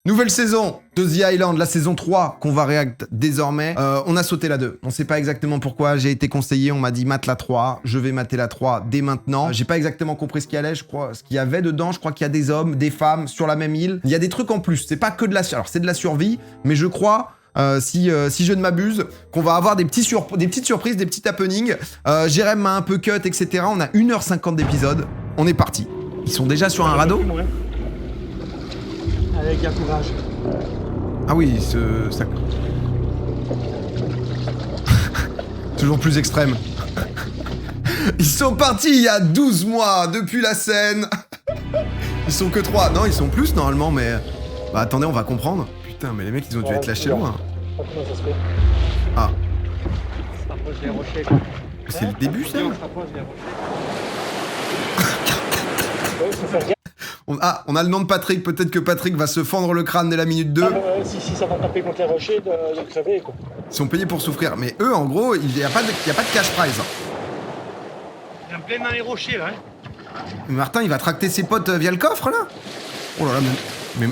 Nouvelle saison de The Island, la saison 3 qu'on va react désormais. On a sauté la 2. On sait pas exactement pourquoi. J'ai été conseillé, on m'a dit mate la 3. Je vais mater la 3 dès maintenant. J'ai pas exactement compris ce qu'il y allait, je crois. Ce qu'il y avait dedans, je crois qu'il y a des hommes, des femmes sur la même île. Il y a des trucs en plus. C'est pas que de la... Alors c'est de la survie, mais je crois... si je ne m'abuse, qu'on va avoir des petites surprises, des petits happenings. Jérém m'a un peu cut, etc. On a 1h50 d'épisode. On est parti. Ils sont déjà sur un radeau? Avec un courage. Ah oui, ça... Toujours plus extrême. Ils sont partis il y a 12 mois depuis la scène. Ils sont que 3. Non, ils sont plus normalement, mais... Bah attendez, on va comprendre. Putain, mais les mecs, ils ont dû être lâchés loin. Comment ça se fait? Ah. On se rapproche des rochers, quoi. C'est le début, ça? On se rapproche des rochers. Ouais, faut faire gaffe. On a le nom de Patrick. Peut-être que Patrick va se fendre le crâne dès la minute 2. Si ça va taper contre les rochers, de crever, quoi. Ils sont payés pour souffrir. Mais eux, en gros, il n'y a pas de cash prize. Il est en plein dans les rochers, là. Martin, il va tracter ses potes via le coffre, là? Oh là là, mais...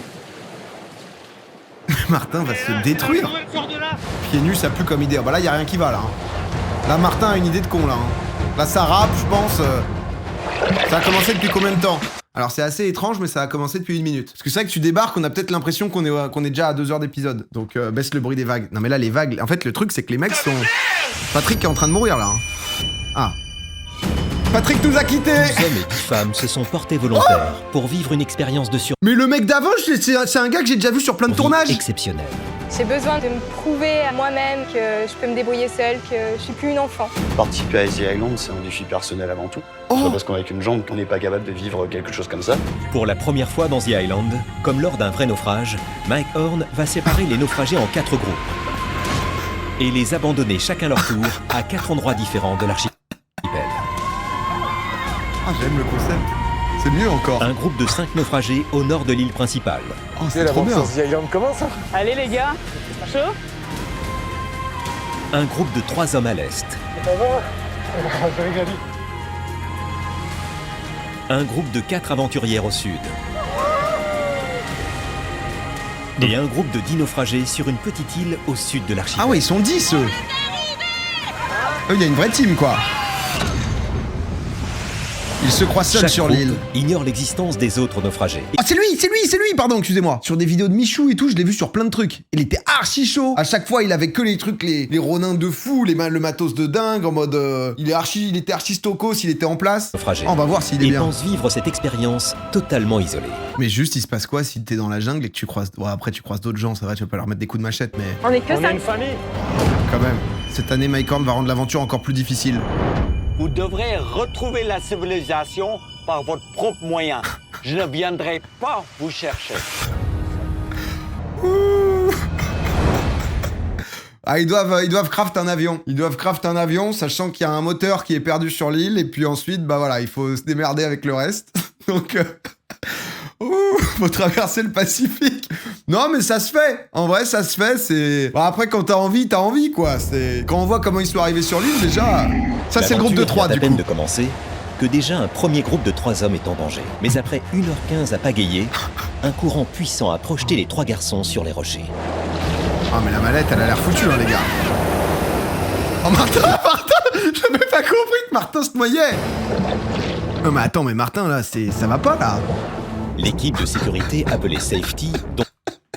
Martin va se détruire. Pieds nus, ça pue comme idée. Bah là, y a rien qui va, là. Là, Martin a une idée de con, là. Là, ça rappe, je pense. Ça a commencé depuis combien de temps? Alors, c'est assez étrange, mais ça a commencé depuis 1 minute. Parce que c'est vrai que tu débarques, on a peut-être l'impression qu'on est déjà à 2 heures d'épisode. Donc, baisse le bruit des vagues. Non, mais là, les vagues... En fait, le truc, c'est que les mecs sont... Patrick est en train de mourir, là. Ah. Patrick nous a quittés. 12 hommes et 10 femmes se sont portés volontaires pour vivre une expérience de survie Mais le mec d'avant, c'est un gars que j'ai déjà vu sur plein de tournages. exceptionnelle. J'ai besoin de me prouver à moi-même que je peux me débrouiller seule, que je suis plus une enfant. Participer à The Island, c'est un défi personnel avant tout. C'est pas parce qu'on a qu'une jambe qu'on n'est pas capable de vivre quelque chose comme ça. Pour la première fois dans The Island, comme lors d'un vrai naufrage, Mike Horn va séparer les naufragés en 4 groupes et les abandonner chacun leur tour à 4 endroits différents de l'archipel. Ah, j'aime le concept. C'est mieux encore. Un groupe de 5 naufragés au nord de l'île principale. Oh, c'est trop bien. The Island commence, hein. Allez, les gars. Chaud? Un groupe de 3 hommes à l'est. Ça va? Je rigole. Un groupe de 4 aventurières au sud. Et un groupe de 10 naufragés sur une petite île au sud de l'archipel. Ah ouais, ils sont 10, eux. Il y a une vraie team, quoi. Ils se croient seuls Chaque sur groupe l'île. ignore l'existence des autres naufragés. Ah, c'est lui, pardon, excusez-moi. Sur des vidéos de Michou et tout, je l'ai vu sur plein de trucs. Il était archi chaud. À chaque fois, il avait que les trucs, les ronins de fou, le matos de dingue, en mode... il était archi stokos, il était en place. Naufragés. On va voir s'il est Et bien. pense vivre cette expérience totalement isolée. Mais juste, il se passe quoi si t'es dans la jungle et que tu croises... Ouais, après, tu croises d'autres gens, c'est vrai, tu vas pas leur mettre des coups de machette, mais... On est que On est ça. une famille. Quand même. Cette année, Mike Horn va rendre l'aventure encore plus difficile. Vous devrez retrouver la civilisation par votre propre moyen. Je ne viendrai pas vous chercher. Ah, ils doivent craft un avion. Ils doivent craft un avion, sachant qu'il y a un moteur qui est perdu sur l'île, et puis ensuite, bah voilà, il faut se démerder avec le reste. Donc, faut traverser le Pacifique. Non, mais ça se fait. En vrai, ça se fait. C'est. Bah, après, quand t'as envie, quoi. C'est quand on voit comment ils sont arrivés sur l'île, déjà. Ça, c'est le groupe de 3 L'aventure vient du à peine coup. de commencer que déjà un premier groupe de 3 hommes est en danger. Mais après 1h15 à pagayer, un courant puissant a projeté les 3 garçons sur les rochers. Ah, mais la mallette, elle a l'air foutue, hein, les gars. Oh, Martin, j'avais pas compris que Martin se noyait. Non, mais attends, mais Martin, là, ça va pas, là. L'équipe de sécurité appelée Safety,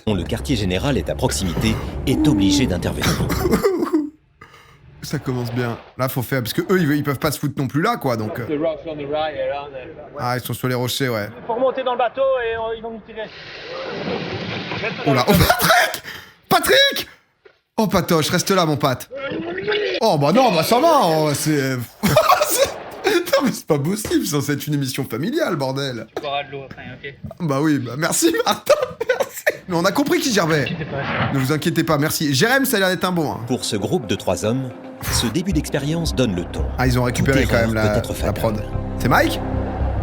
dont le quartier général est à proximité, est obligée d'intervenir. Ça commence bien. Là, faut faire... Parce que eux, ils peuvent pas se foutre non plus là, quoi, donc... The rocks on the right, around there. Ah, ils sont sur les rochers, ouais. Faut remonter dans le bateau et ils vont nous tirer. Oh là, oh, Patrick Oh, Patoche, reste là, mon pote. Oh, bah non, bah ça va, oh, c'est... Non, mais c'est pas possible, c'est censé être une émission familiale, bordel. Tu boiras de l'eau après, ok? Bah oui, bah merci, Martin, merci. Mais on a compris qui gervait. Ne vous inquiétez pas, merci. Jérém, ça a l'air d'être un bon, hein. Pour ce groupe de 3 hommes, ce début d'expérience donne le ton. Ah, ils ont récupéré Toute quand même erreur la peut être prod. fatale. C'est Mike?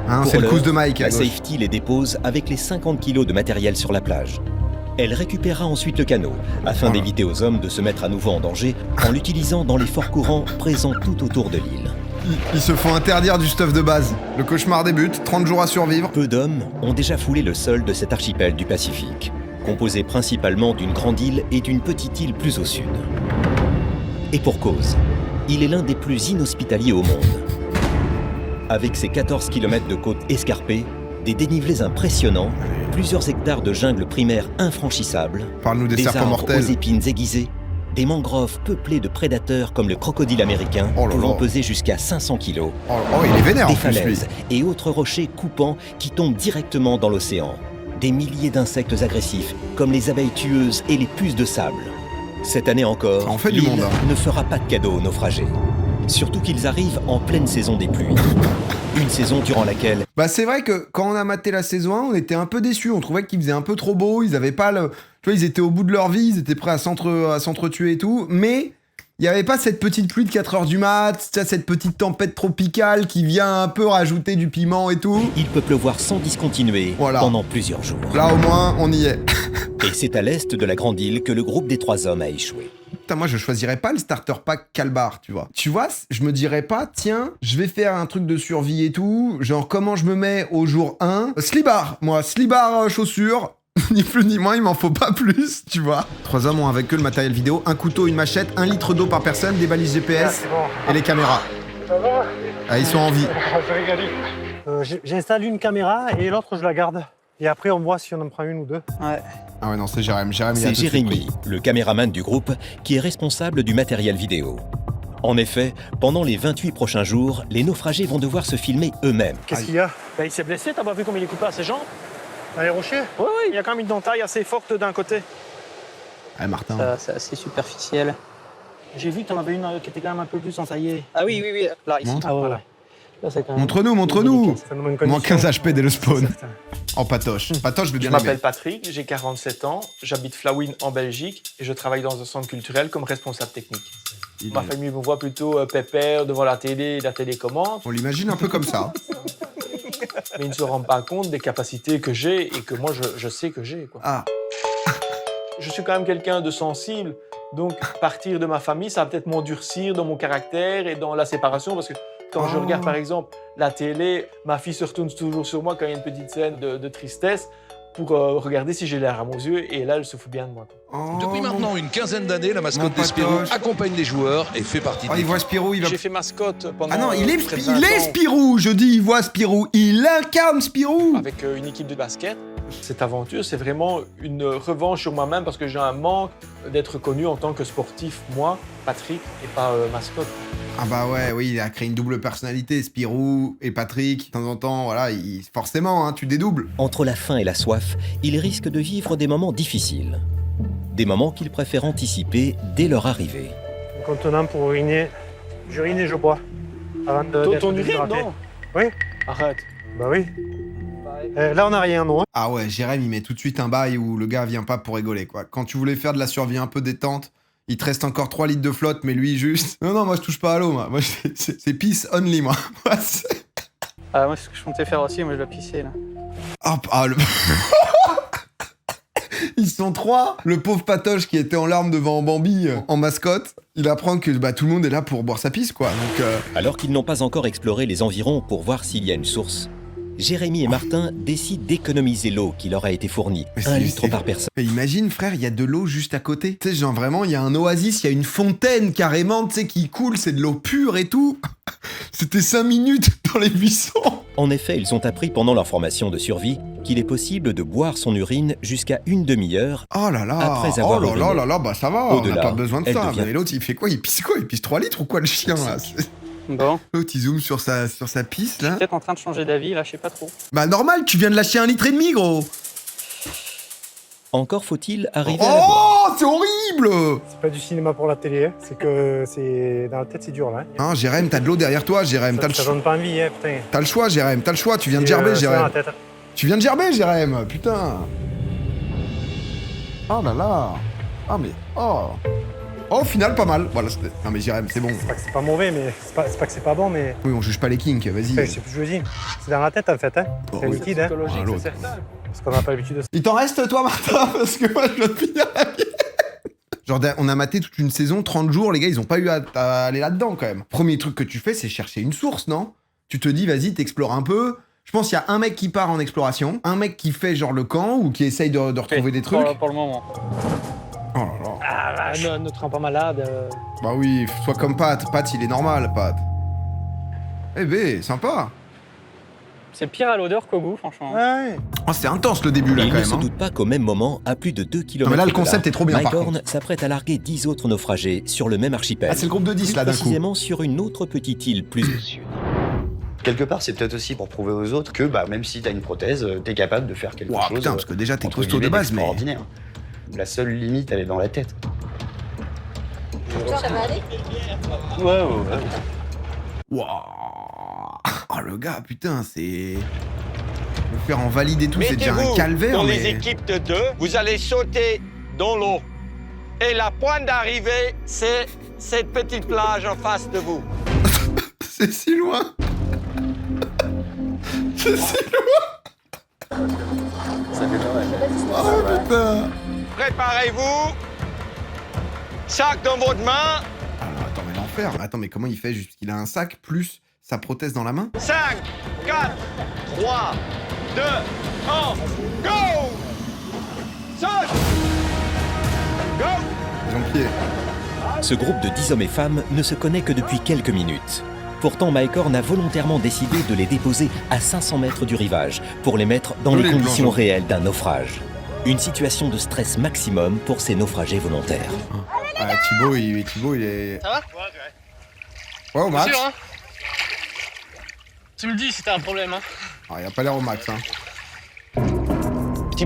Hein, Pour c'est le l'heure, cousse de Mike, à la gauche. Safety les dépose avec les 50 kilos de matériel sur la plage. Elle récupérera ensuite le canot, afin Voilà. d'éviter aux hommes de se mettre à nouveau en danger en l'utilisant dans les forts courants présents tout autour de l'île. Ils se font interdire du stuff de base. Le cauchemar débute, 30 jours à survivre. Peu d'hommes ont déjà foulé le sol de cet archipel du Pacifique. composé principalement d'une grande île et d'une petite île plus au sud. Et pour cause, il est l'un des plus inhospitaliers au monde. Avec ses 14 km de côte escarpées, des dénivelés impressionnants, plusieurs hectares de jungle primaire infranchissables, Parle-nous des des serpents arbres mortels. aux épines aiguisées, des mangroves peuplées de prédateurs comme le crocodile américain, Oh là pouvant là. peser jusqu'à 500 kg, Oh, il est vénère en des plus, lui. falaises et autres rochers coupants qui tombent directement dans l'océan, des milliers d'insectes agressifs comme les abeilles tueuses et les puces de sable. Cette année encore, Ça en fait du l'île monde, hein. ne fera pas de cadeaux aux naufragés. Surtout qu'ils arrivent en pleine saison des pluies. Une saison durant laquelle Bah c'est vrai que quand on a maté la saison 1, on était un peu déçus. On trouvait qu'il faisait un peu trop beau. Ils avaient pas le... Tu vois, ils étaient au bout de leur vie. Ils étaient prêts à s'entretuer et tout. Mais il n'y avait pas cette petite pluie de 4 heures du mat. Cette petite tempête tropicale qui vient un peu rajouter du piment et tout. il peut pleuvoir sans discontinuer Voilà. pendant plusieurs jours. Là au moins, on y est. Et c'est à l'est de la grande île que le groupe des 3 hommes a échoué. Putain, moi je choisirais pas le starter pack Calbar, tu vois. Tu vois, je me dirais pas, tiens, je vais faire un truc de survie et tout. Genre, comment je me mets au jour 1 Slibar, moi, Slibar chaussures. Ni plus ni moins, il m'en faut pas plus, tu vois. 3 hommes ont avec eux le matériel vidéo, un couteau, une machette, 1 litre d'eau par personne, des balises GPS C'est bon. et les caméras. Ça va? Ah, ils sont en vie. Je régalise. J'installe une caméra et l'autre, je la garde. Et après, on voit si on en prend une ou deux. Ouais. Ah ouais, non, c'est Jérém. Jérém, il a C'est tout de suite Jérémy, pris. le caméraman du groupe, qui est responsable du matériel vidéo. En effet, pendant les 28 prochains jours, les naufragés vont devoir se filmer eux-mêmes. Qu'est-ce qu'il y a? Il s'est blessé, t'as pas vu comme il est coupé à ses jambes? Dans les rochers? Oui, il y a quand même une dentaille assez forte d'un côté. Ah, Martin. C'est assez superficiel. J'ai vu que t'en avais une qui était quand même un peu plus entaillée. Ah oui, oui, oui. Là, ici. Montre. Ah voilà. Là, c'est quand même... Montre-nous, montre-nous. Ça demande une Moins condition. 15 HP dès le spawn. En patoche. Patoche, je veux Je bien m'appelle l'aimer. Patrick, j'ai 47 ans, j'habite Flawin en Belgique et je travaille dans un centre culturel comme responsable technique. Ma famille me voit plutôt pépère devant la télé et la télécommande, On l'imagine un peu comme ça. mais ils ne se rendent pas compte des capacités que j'ai et que moi je sais que j'ai, quoi. Ah, Je suis quand même quelqu'un de sensible, donc partir de ma famille, ça va peut-être m'endurcir dans mon caractère et dans la séparation parce que quand je regarde par exemple la télé, ma fille se retourne toujours sur moi quand il y a une petite scène de tristesse pour regarder si j'ai les larmes aux yeux et là elle se fout bien de moi. oh, Depuis maintenant une quinzaine d'années, la Mon mascotte des Spirou patoche. accompagne les joueurs et fait partie de Oh, il l'équipe. voit Spirou, il va... J'ai fait mascotte pendant Ah non, il est, près de il 20 est ans Spirou, je dis, il voit Spirou. Il incarne Spirou. avec une équipe de basket. Cette aventure, c'est vraiment une revanche sur moi-même parce que j'ai un manque d'être connu en tant que sportif, moi, Patrick, et pas mascotte. Ah bah ouais, oui, il a créé une double personnalité, Spirou et Patrick. De temps en temps, voilà, forcément, hein, tu dédoubles. Entre la faim et la soif, il risque de vivre des moments difficiles. Des moments qu'il préfère anticiper dès leur arrivée. Un contenant pour uriner. J'urine et je bois. Avant de Ton urine, non? Oui. Arrête. Bah oui. Là, on n'a rien, non? Ah ouais, Jérém, il met tout de suite un bail où le gars vient pas pour rigoler, quoi. Quand tu voulais faire de la survie un peu détente, il te reste encore 3 litres de flotte, mais lui, juste... Non, moi, je touche pas à l'eau, moi. C'est peace only, moi. Moi, c'est... Ah, moi, c'est ce que je comptais faire aussi. Moi, je vais pisser, là. Ah, le... Ils sont 3. Le pauvre Patoche qui était en larmes devant Bambi en mascotte, il apprend que tout le monde est là pour boire sa pisse, quoi. Donc, Alors qu'ils n'ont pas encore exploré les environs pour voir s'il y a une source, Jérémy et Martin décident d'économiser l'eau qui leur a été fournie, Mais 1 c'est- litre c'est- par personne. mais imagine, frère, il y a de l'eau juste à côté. Tu sais, genre vraiment, il y a un oasis, il y a une fontaine carrément, tu sais, qui coule, c'est de l'eau pure et tout. C'était 5 minutes dans les buissons. En effet, ils ont appris pendant leur formation de survie qu'il est possible de boire son urine jusqu'à une demi-heure. Oh là là, Après avoir oh là là uriné. là là, bah ça va, on n'a Au-delà, pas besoin de elle ça. devient- Mais l'autre, il fait quoi? Il pisse quoi? Il pisse 3 litres ou quoi, le chien, là? Bon. L'autre, il zoome sur sa pisse, là. Peut-être en train de changer d'avis, là, je sais pas trop. Bah normal, tu viens de lâcher 1,5 litre, gros. Encore faut-il arriver à la boire. Oh, c'est horrible. C'est pas du cinéma pour la télé, hein. C'est que c'est... Dans la tête, c'est dur, là. Hein. Hein, Jérém, t'as de l'eau derrière toi, Jérém. Ça donne pas envie, hein, putain. T'as le choix, Jérém. T'as le choix. Tu viens de Et, gerber, c'est dans Jérém. la tête. Tu viens de gerber, Jérém. Putain. Oh là là. Ah mais... Oh. Oh, au final, pas mal. Voilà, non mais Jérém, c'est bon. C'est pas que c'est pas mauvais, mais c'est pas que c'est pas bon, mais... Oui, on juge pas les kinks, vas-y. Enfin, c'est plus je veux dire. C'est dans la tête, en fait, hein. Oh, C'est oui. liquide, hein. Psychologique, Ah, l'autre. c'est certain. Parce qu'on n'a pas l'habitude de ça. Il t'en reste, toi, Martin? Parce que moi, je dois te finir la vie. Genre, on a maté toute une saison, 30 jours, les gars, ils ont pas eu à aller là-dedans, quand même. Premier truc que tu fais, c'est chercher une source, non? Tu te dis, vas-y, t'explores un peu. Je pense qu'il y a un mec qui part en exploration, un mec qui fait genre le camp ou qui essaye de retrouver des trucs. Pour le moment. Oh là là. Ah, bah, ne te rends pas malade. Bah oui, sois comme Pat. Pat, il est normal, Pat. Eh ben, sympa. C'est pire à l'odeur qu'au goût, franchement. Oh, c'est intense le début là Il quand ne même. se hein. doute pas qu'au même moment, à plus de 2 km Non, mais là, le concept est trop bien, Mike par Horn s'apprête à larguer 10 autres naufragés sur le même archipel. Ah, c'est le groupe de 10 Plus là d'un coup. précisément sur une autre petite île plus au sud. Quelque part, c'est peut-être aussi pour prouver aux autres que bah, même si t'as une prothèse, t'es capable de faire quelque Ouah, chose. putain, parce que déjà, t'es entre costaud de guillemets, base, mais. d'extraordinaire. La seule limite, elle est dans la tête. Ça va aller? Ouais. Wouah. Oh le gars, putain, c'est. Le faire en valide et tout, c'est déjà un Mettez-vous calvaire, dans mais. les équipes de 2, vous allez sauter dans l'eau. Et la pointe d'arrivée, c'est cette petite plage en face de vous. C'est si loin. C'est si loin. Ça fait pas mal. Oh putain. Préparez-vous. Sac dans votre main. Alors attends, mais l'enfer. Attends, mais comment il fait juste qu'il a un sac plus sa prothèse dans la main? 5, 4, 3, 2, 1, go! Saute! Go! Jean-Pierre. Ce groupe de 10 hommes et femmes ne se connaît que depuis quelques minutes. Pourtant, Mike Horn a volontairement décidé de les déposer à 500 mètres du rivage pour les mettre dans les conditions réelles d'un naufrage. Une situation de stress maximum pour ces naufragés volontaires. Ah, Thibaut, il est. Ça va? Ouais, au max. Sûr, hein? Tu me dis si t'as un problème, hein? Ah, il a pas l'air au max, hein.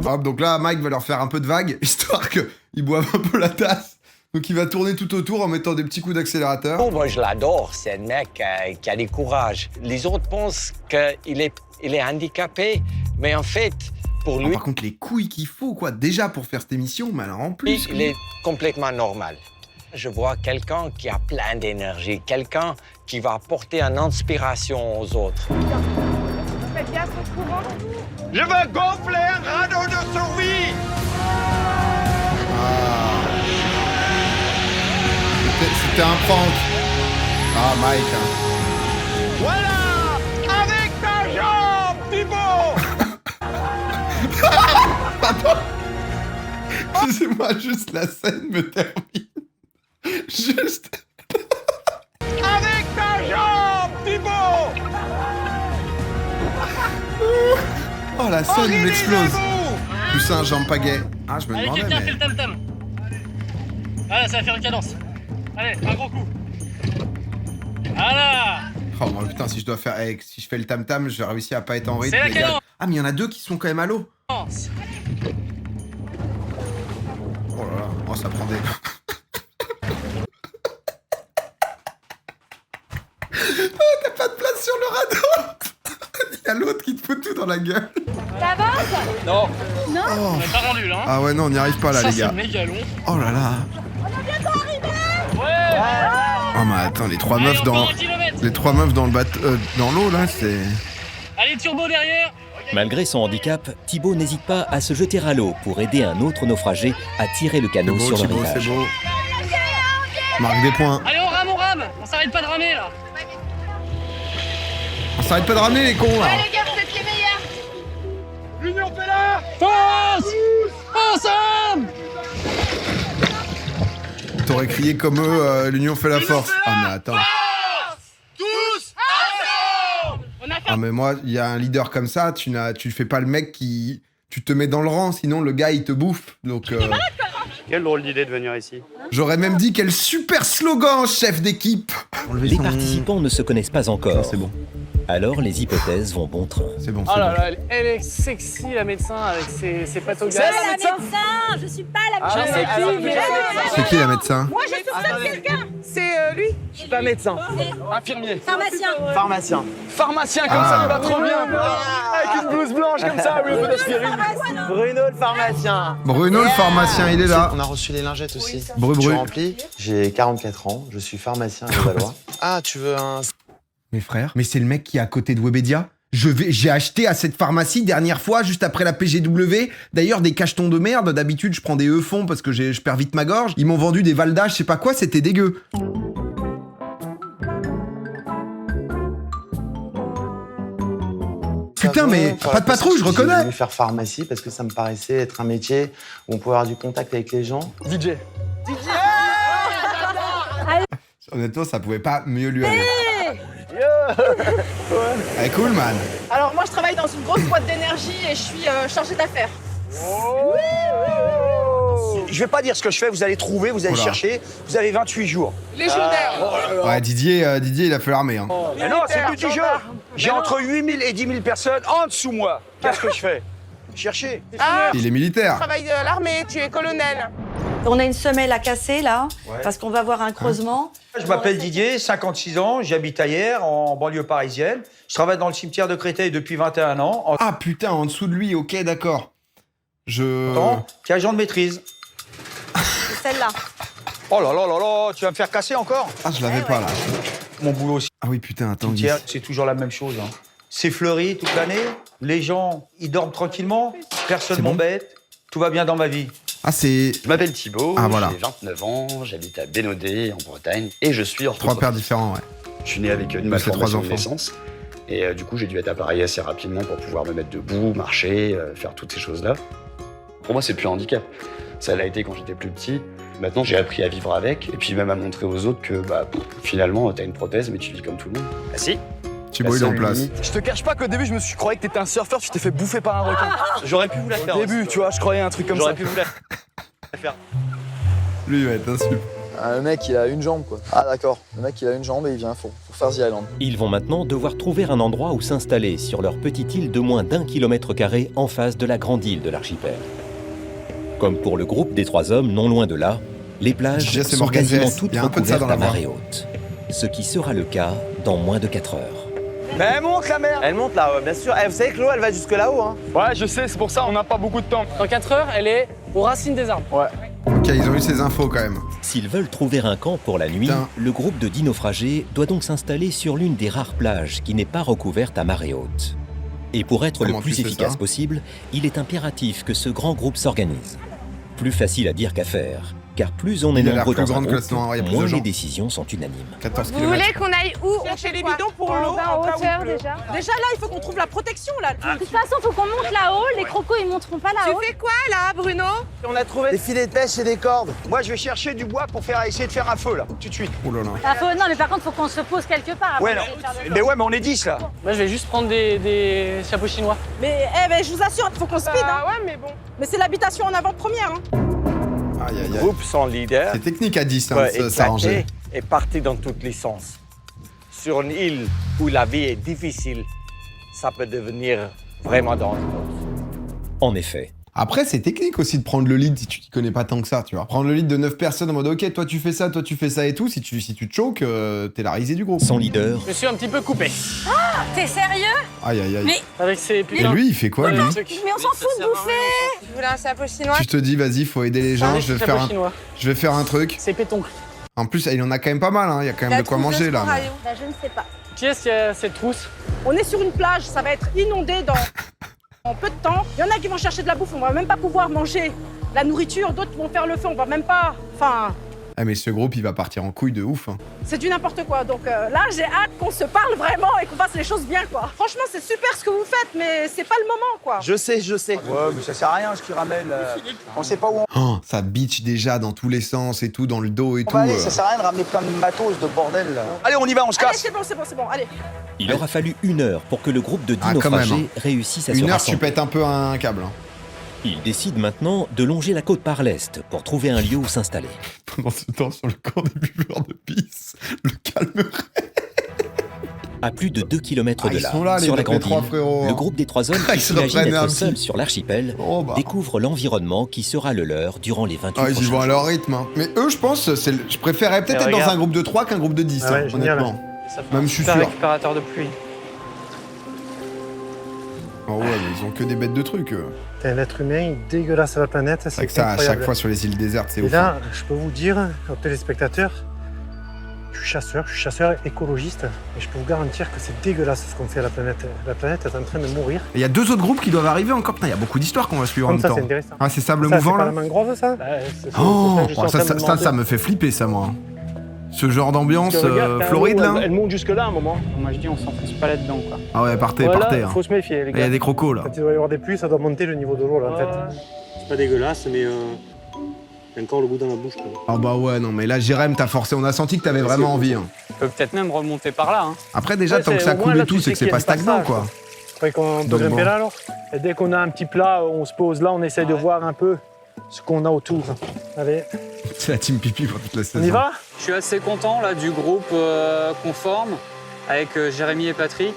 Hop, donc là, Mike va leur faire un peu de vague, histoire qu'ils boivent un peu la tasse. Donc il va tourner tout autour en mettant des petits coups d'accélérateur. Oh, moi, je l'adore. C'est un mec qui a du courage. Les autres pensent qu'il est handicapé, mais en fait, pour Ah, lui, par contre, les couilles qu'il faut, quoi. Déjà pour faire cette émission, mais alors en plus. il est complètement normal. Je vois quelqu'un qui a plein d'énergie, quelqu'un qui va apporter une inspiration aux autres. Faites gaffe au courant. Je veux gonfler un radeau de survie! C'était un prank. Ah, Mike, hein. Voilà! Avec ta jambe, Thibaut! Excusez-moi, juste la scène me termine. Juste. Avec ta jambe, Thibaut! Oh, la scène, il m'explose. Plus un jambe pagaie. Ah, je me Allez, demandais, quelqu'un mais. fait le tam-tam. Allez, ça va faire une cadence. Allez, un gros coup. Voilà! Oh, moi, putain, si je fais le tam-tam, je vais réussir à pas être en rythme. C'est la les gars. cadence. Ah, mais il y en a deux qui sont quand même à l'eau. Oh là là, oh, ça prend des. Oh, t'as pas de place sur le radeau. Il y a l'autre qui te fout tout dans la gueule. Ça va? Non. Non? On est pas rendu là, hein? Ah ouais, non, on n'y arrive pas là, Ça, les gars. c'est méga long. Oh là là. Ouais! Oh, mais attends, les trois meufs encore dans. 1 kilomètre. Les trois meufs dans le dans l'eau, là, c'est. Allez, turbo derrière! Malgré son handicap, Thibaut n'hésite pas à se jeter à l'eau pour aider un autre naufragé à tirer le C'est canot beau, sur le Thibaut, c'est rivage. beau. Marque des points. Allez, on rame! On s'arrête pas de ramer là! On s'arrête pas de ramener, les cons, là. Les gars, vous êtes les meilleurs. L'Union fait là! Force! Ensemble! T'aurais crié comme eux, l'union fait la force. Ah, mais attends. Tous! On a fait Ah, mais moi, il y a un leader comme ça, tu fais pas le mec qui. Tu te mets dans le rang, sinon le gars il te bouffe. Donc. Quelle drôle d'idée de venir ici. J'aurais même dit quel super slogan, chef d'équipe. Les participants ne se connaissent pas encore. C'est bon. Alors les hypothèses vont bon train. C'est bon. Oh là là, elle est sexy la médecin avec ses pattes au gaz. C'est la médecin. Je suis pas la médecin. C'est qui la médecin? Moi, je soupçonne quelqu'un. C'est lui? Je suis pas médecin. Infirmier. Pharmacien. Pharmacien. Pharmacien comme Ah. ça, il va trop bien. Avec une blouse blanche comme ça, oui, un peu d'aspirine. Bruno le pharmacien. Bruno, le pharmacien, il est là. On a reçu les lingettes aussi. Bru, Tu bru. remplis. J'ai 44 ans, je suis pharmacien à Levallois. Ah, tu veux un... Mes frères. Mais c'est le mec qui est à côté de Webedia. J'ai acheté à cette pharmacie dernière fois, juste après la PGW. D'ailleurs, des cachetons de merde. D'habitude, je prends des Eufons parce que je perds vite ma gorge. Ils m'ont vendu des Valda, je sais pas quoi, c'était dégueu. putain, mais pas de patrouille, je reconnais. J'ai voulu faire pharmacie parce que ça me paraissait être un métier où on pouvait avoir du contact avec les gens. DJ. Honnêtement, ça pouvait pas mieux lui aller. Elle est cool, man. Alors moi je travaille dans une grosse boîte d'énergie et je suis chargée d'affaires. Je vais pas dire ce que je fais, vous allez trouver, vous allez chercher. Vous avez 28 jours. Légendaire. Ouais, Didier, il a fait l'armée. Hein. Mais non, c'est plus du jeu. J'ai entre 8000 et 10 000 personnes en dessous moi. Qu'est-ce que je fais? Chercher. Il est militaire. Travaille à l'armée, tu es colonel. On a une semelle à casser là, parce qu'on va avoir un creusement. Je m'appelle Didier, 56 ans, j'habite à Hyères, en banlieue parisienne. Je travaille dans le cimetière de Créteil depuis 21 ans. Ah putain, en dessous de lui, ok, d'accord. T'es agent de maîtrise. C'est celle-là. Oh là là là là, tu vas me faire casser encore? Ah, je l'avais pas là. Mon boulot aussi. Ah oui, putain, attends. Cimetière, c'est toujours la même chose. Hein. C'est fleuri toute l'année, les gens, ils dorment tranquillement, personne m'embête, tout va bien dans ma vie. Ah, c'est... Je m'appelle Thibaut, Ah, voilà. j'ai 29 ans, j'habite à Bénodet, en Bretagne, et je suis orthophoniste. 3 pères différents, ouais. Je suis né avec une C'est 3 malformation de enfants. naissance. Et du coup, j'ai dû être appareillé assez rapidement pour pouvoir me mettre debout, marcher, faire toutes ces choses-là. Pour moi, c'est plus un handicap. Ça l'a été quand j'étais plus petit. Maintenant, j'ai appris à vivre avec, et puis même à montrer aux autres que finalement, t'as une prothèse, mais tu vis comme tout le monde. Ah si. Thibaut, il est en place. Je te cache pas qu'au début, je me suis croyais que t'étais un surfeur, tu t'es fait bouffer par un requin. J'aurais pu vous la faire. Au début, tu vois, je croyais un truc comme ça. J'aurais pu vous la faire. Lui, il va être insulte. Le mec, il a une jambe, quoi. Ah, d'accord. Le mec, il a une jambe et il vient pour faire The Island. Ils vont maintenant devoir trouver un endroit où s'installer sur leur petite île de moins d'1 km² en face de la grande île de l'archipel. Comme pour le groupe des 3 hommes, non loin de là, les plages c'est sont Morgan quasiment Vess. toutes Il y a un peu de ça recouvertes dans à la voix. marée haute. Ce qui sera le cas dans moins de 4 heures. Mais elle monte la mer. Elle monte là, bien sûr. Vous savez que l'eau, elle va jusque là-haut. Hein. Ouais, je sais, c'est pour ça, on n'a pas beaucoup de temps. Dans 4 heures, elle est aux racines des arbres. Ouais. Ok, ils ont eu ces infos quand même. S'ils veulent trouver un camp pour la nuit, Putain. le groupe de 10 naufragés doit donc s'installer sur l'une des rares plages qui n'est pas recouverte à marée haute. Et pour être Comment le tu plus sais efficace ça possible, il est impératif que ce grand groupe s'organise. Plus facile à dire qu'à faire, car plus on est Il a l'air nombreux plus dans un grande que groupe, le stand, il y a plus de moins gens. les décisions sont unanimes. 14 Vous km. voulez qu'on aille où? Chercher les bidons pour l'eau. On va en hauteur déjà. Déjà là, il faut qu'on trouve la protection là. De toute façon, faut qu'on monte là-haut. Les crocos, ils monteront pas là-haut. Tu fais quoi là, Bruno? On a trouvé des filets de pêche et des cordes. Moi, je vais chercher du bois pour essayer de faire un feu, là, tout de suite. Oh là là. Non, mais par contre, faut qu'on se pose quelque part. Ouais, non. Mais ouais, mais on est 10, là. Moi, je vais juste prendre des chapeaux chinois. Mais je vous assure, il faut qu'on speed. Ouais, mais bon. Mais c'est l'habitation en avant-première. Hein. Aïe, aïe, Le aïe. groupe sans leader C'est technique à 10, hein, peut ça s'arranger. éclater et partir dans tous les sens. Sur une île où la vie est difficile, ça peut devenir vraiment dangereux. En effet, Après, c'est technique aussi de prendre le lead si tu t'y connais pas tant que ça, tu vois. Prendre le lead de 9 personnes en mode ok, toi tu fais ça et tout. Si tu te choques, t'es la risée du groupe. sans leader, Je me suis un petit peu coupé. T'es sérieux? Aïe aïe aïe. Mais- Avec ces Et putains. lui, il fait quoi, lui? de trucs. Mais on s'en fout de bouffer. Je voulais un chapeau chinois. Tu te dis, vas-y, faut aider les gens, je vais Chapeau faire chinois. un truc. C'est pétoncle. En plus, il en a quand même pas mal, hein. Il y a quand même de quoi manger, là. mais- Bah, je ne sais pas. Qui est-ce qui a cette trousse? On est sur une plage, ça va être inondé en peu de temps. Il y en a qui vont chercher de la bouffe, on va même pas pouvoir manger la nourriture, d'autres vont faire le feu, on va même pas... Enfin, Ah, mais ce groupe, il va partir en couille de ouf. Hein. c'est du n'importe quoi. Donc là, j'ai hâte qu'on se parle vraiment et qu'on fasse les choses bien, quoi. Franchement, c'est super ce que vous faites, mais c'est pas le moment, quoi. Je sais. Ouais, mais ça sert à rien, ce qui ramène. On sait pas où Oh, ça bitch déjà dans tous les sens et tout, dans le dos et on tout. va aller. Ça sert à rien de ramener plein de matos, de bordel, là. Allez, on y va, on se Allez, casse. c'est bon, allez. il aura fallu 1 heure pour que le groupe de 10 Ah, quand même, naufragés réussisse à se 1 heure, tu rassembler. pètes un peu un câble. Hein. Ils décident maintenant de longer la côte par l'est pour trouver un lieu où s'installer. Pendant ce temps, sur le camp des buveurs de pisse, le calmerait. À plus de 2 km de Ils là, sont là, sur la les grande trois île, frérots. le groupe des 3 hommes Ils qui se s'imaginent reprennent un être seuls petit- sur l'archipel Oh, bah. découvrent l'environnement qui sera le leur durant les 28 Ah, ils y prochains vont à jours. leur rythme. Hein. Mais eux, je pense, je préférerais peut-être Mais être dans regarde. un groupe de 3 qu'un groupe de 10, Ah ouais, hein, génial. honnêtement. Ça fait Même un je suis super sûr. récupérateur de pluie. Oh ouais, mais ils ont que des bêtes de trucs. T'es un être humain dégueulasse à la planète, C'est c'est que ça, à incroyable. chaque fois sur les îles désertes, c'est Et ouf. là, je peux vous dire, aux téléspectateurs, je suis chasseur écologiste, et je peux vous garantir que c'est dégueulasse ce qu'on fait à la planète. La planète est en train de mourir. Il y a 2 autres groupes qui doivent arriver encore. Putain, il y a beaucoup d'histoires qu'on va suivre en Comme même ça, temps. c'est intéressant. Ah, c'est Sable Ça, Mouvant, c'est pas là la mangrove, ça Oh, c'est ça que je suis en train de me ça demander. me fait flipper, ça, moi. Ce genre d'ambiance Parce que regarde, t'as un Floride, eau, là. elle monte jusque-là à un moment. Moi je dis on s'enfonce pas là-dedans quoi. Ah ouais, partez, Voilà, partez. Hein. faut se méfier, les Il y gars. a des crocos, là. Quand il doit y avoir des pluies, ça doit monter le niveau de l'eau, là, en fait. C'est pas dégueulasse, mais il y a encore le goût dans la bouche, quoi. Ah bah ouais, non, mais là, Jérém, t'as forcé. On a senti que t'avais vraiment envie. Hein. On peut peut-être même remonter par là. Hein. Après, déjà, Ouais, tant que c'est- ça au moins, coule là, et tout, tu c'est sais que c'est qu'il y a pas du stagnant, passage, quoi. Après qu'on peut Donc grimper bon. là, alors. Et dès qu'on a un petit plat, on se pose là, on essaye de voir un peu ce qu'on a autour. Allez, C'est la team pipi pour toute la saison. on y va? Je suis assez content là du groupe qu'on forme avec Jérémy et Patrick.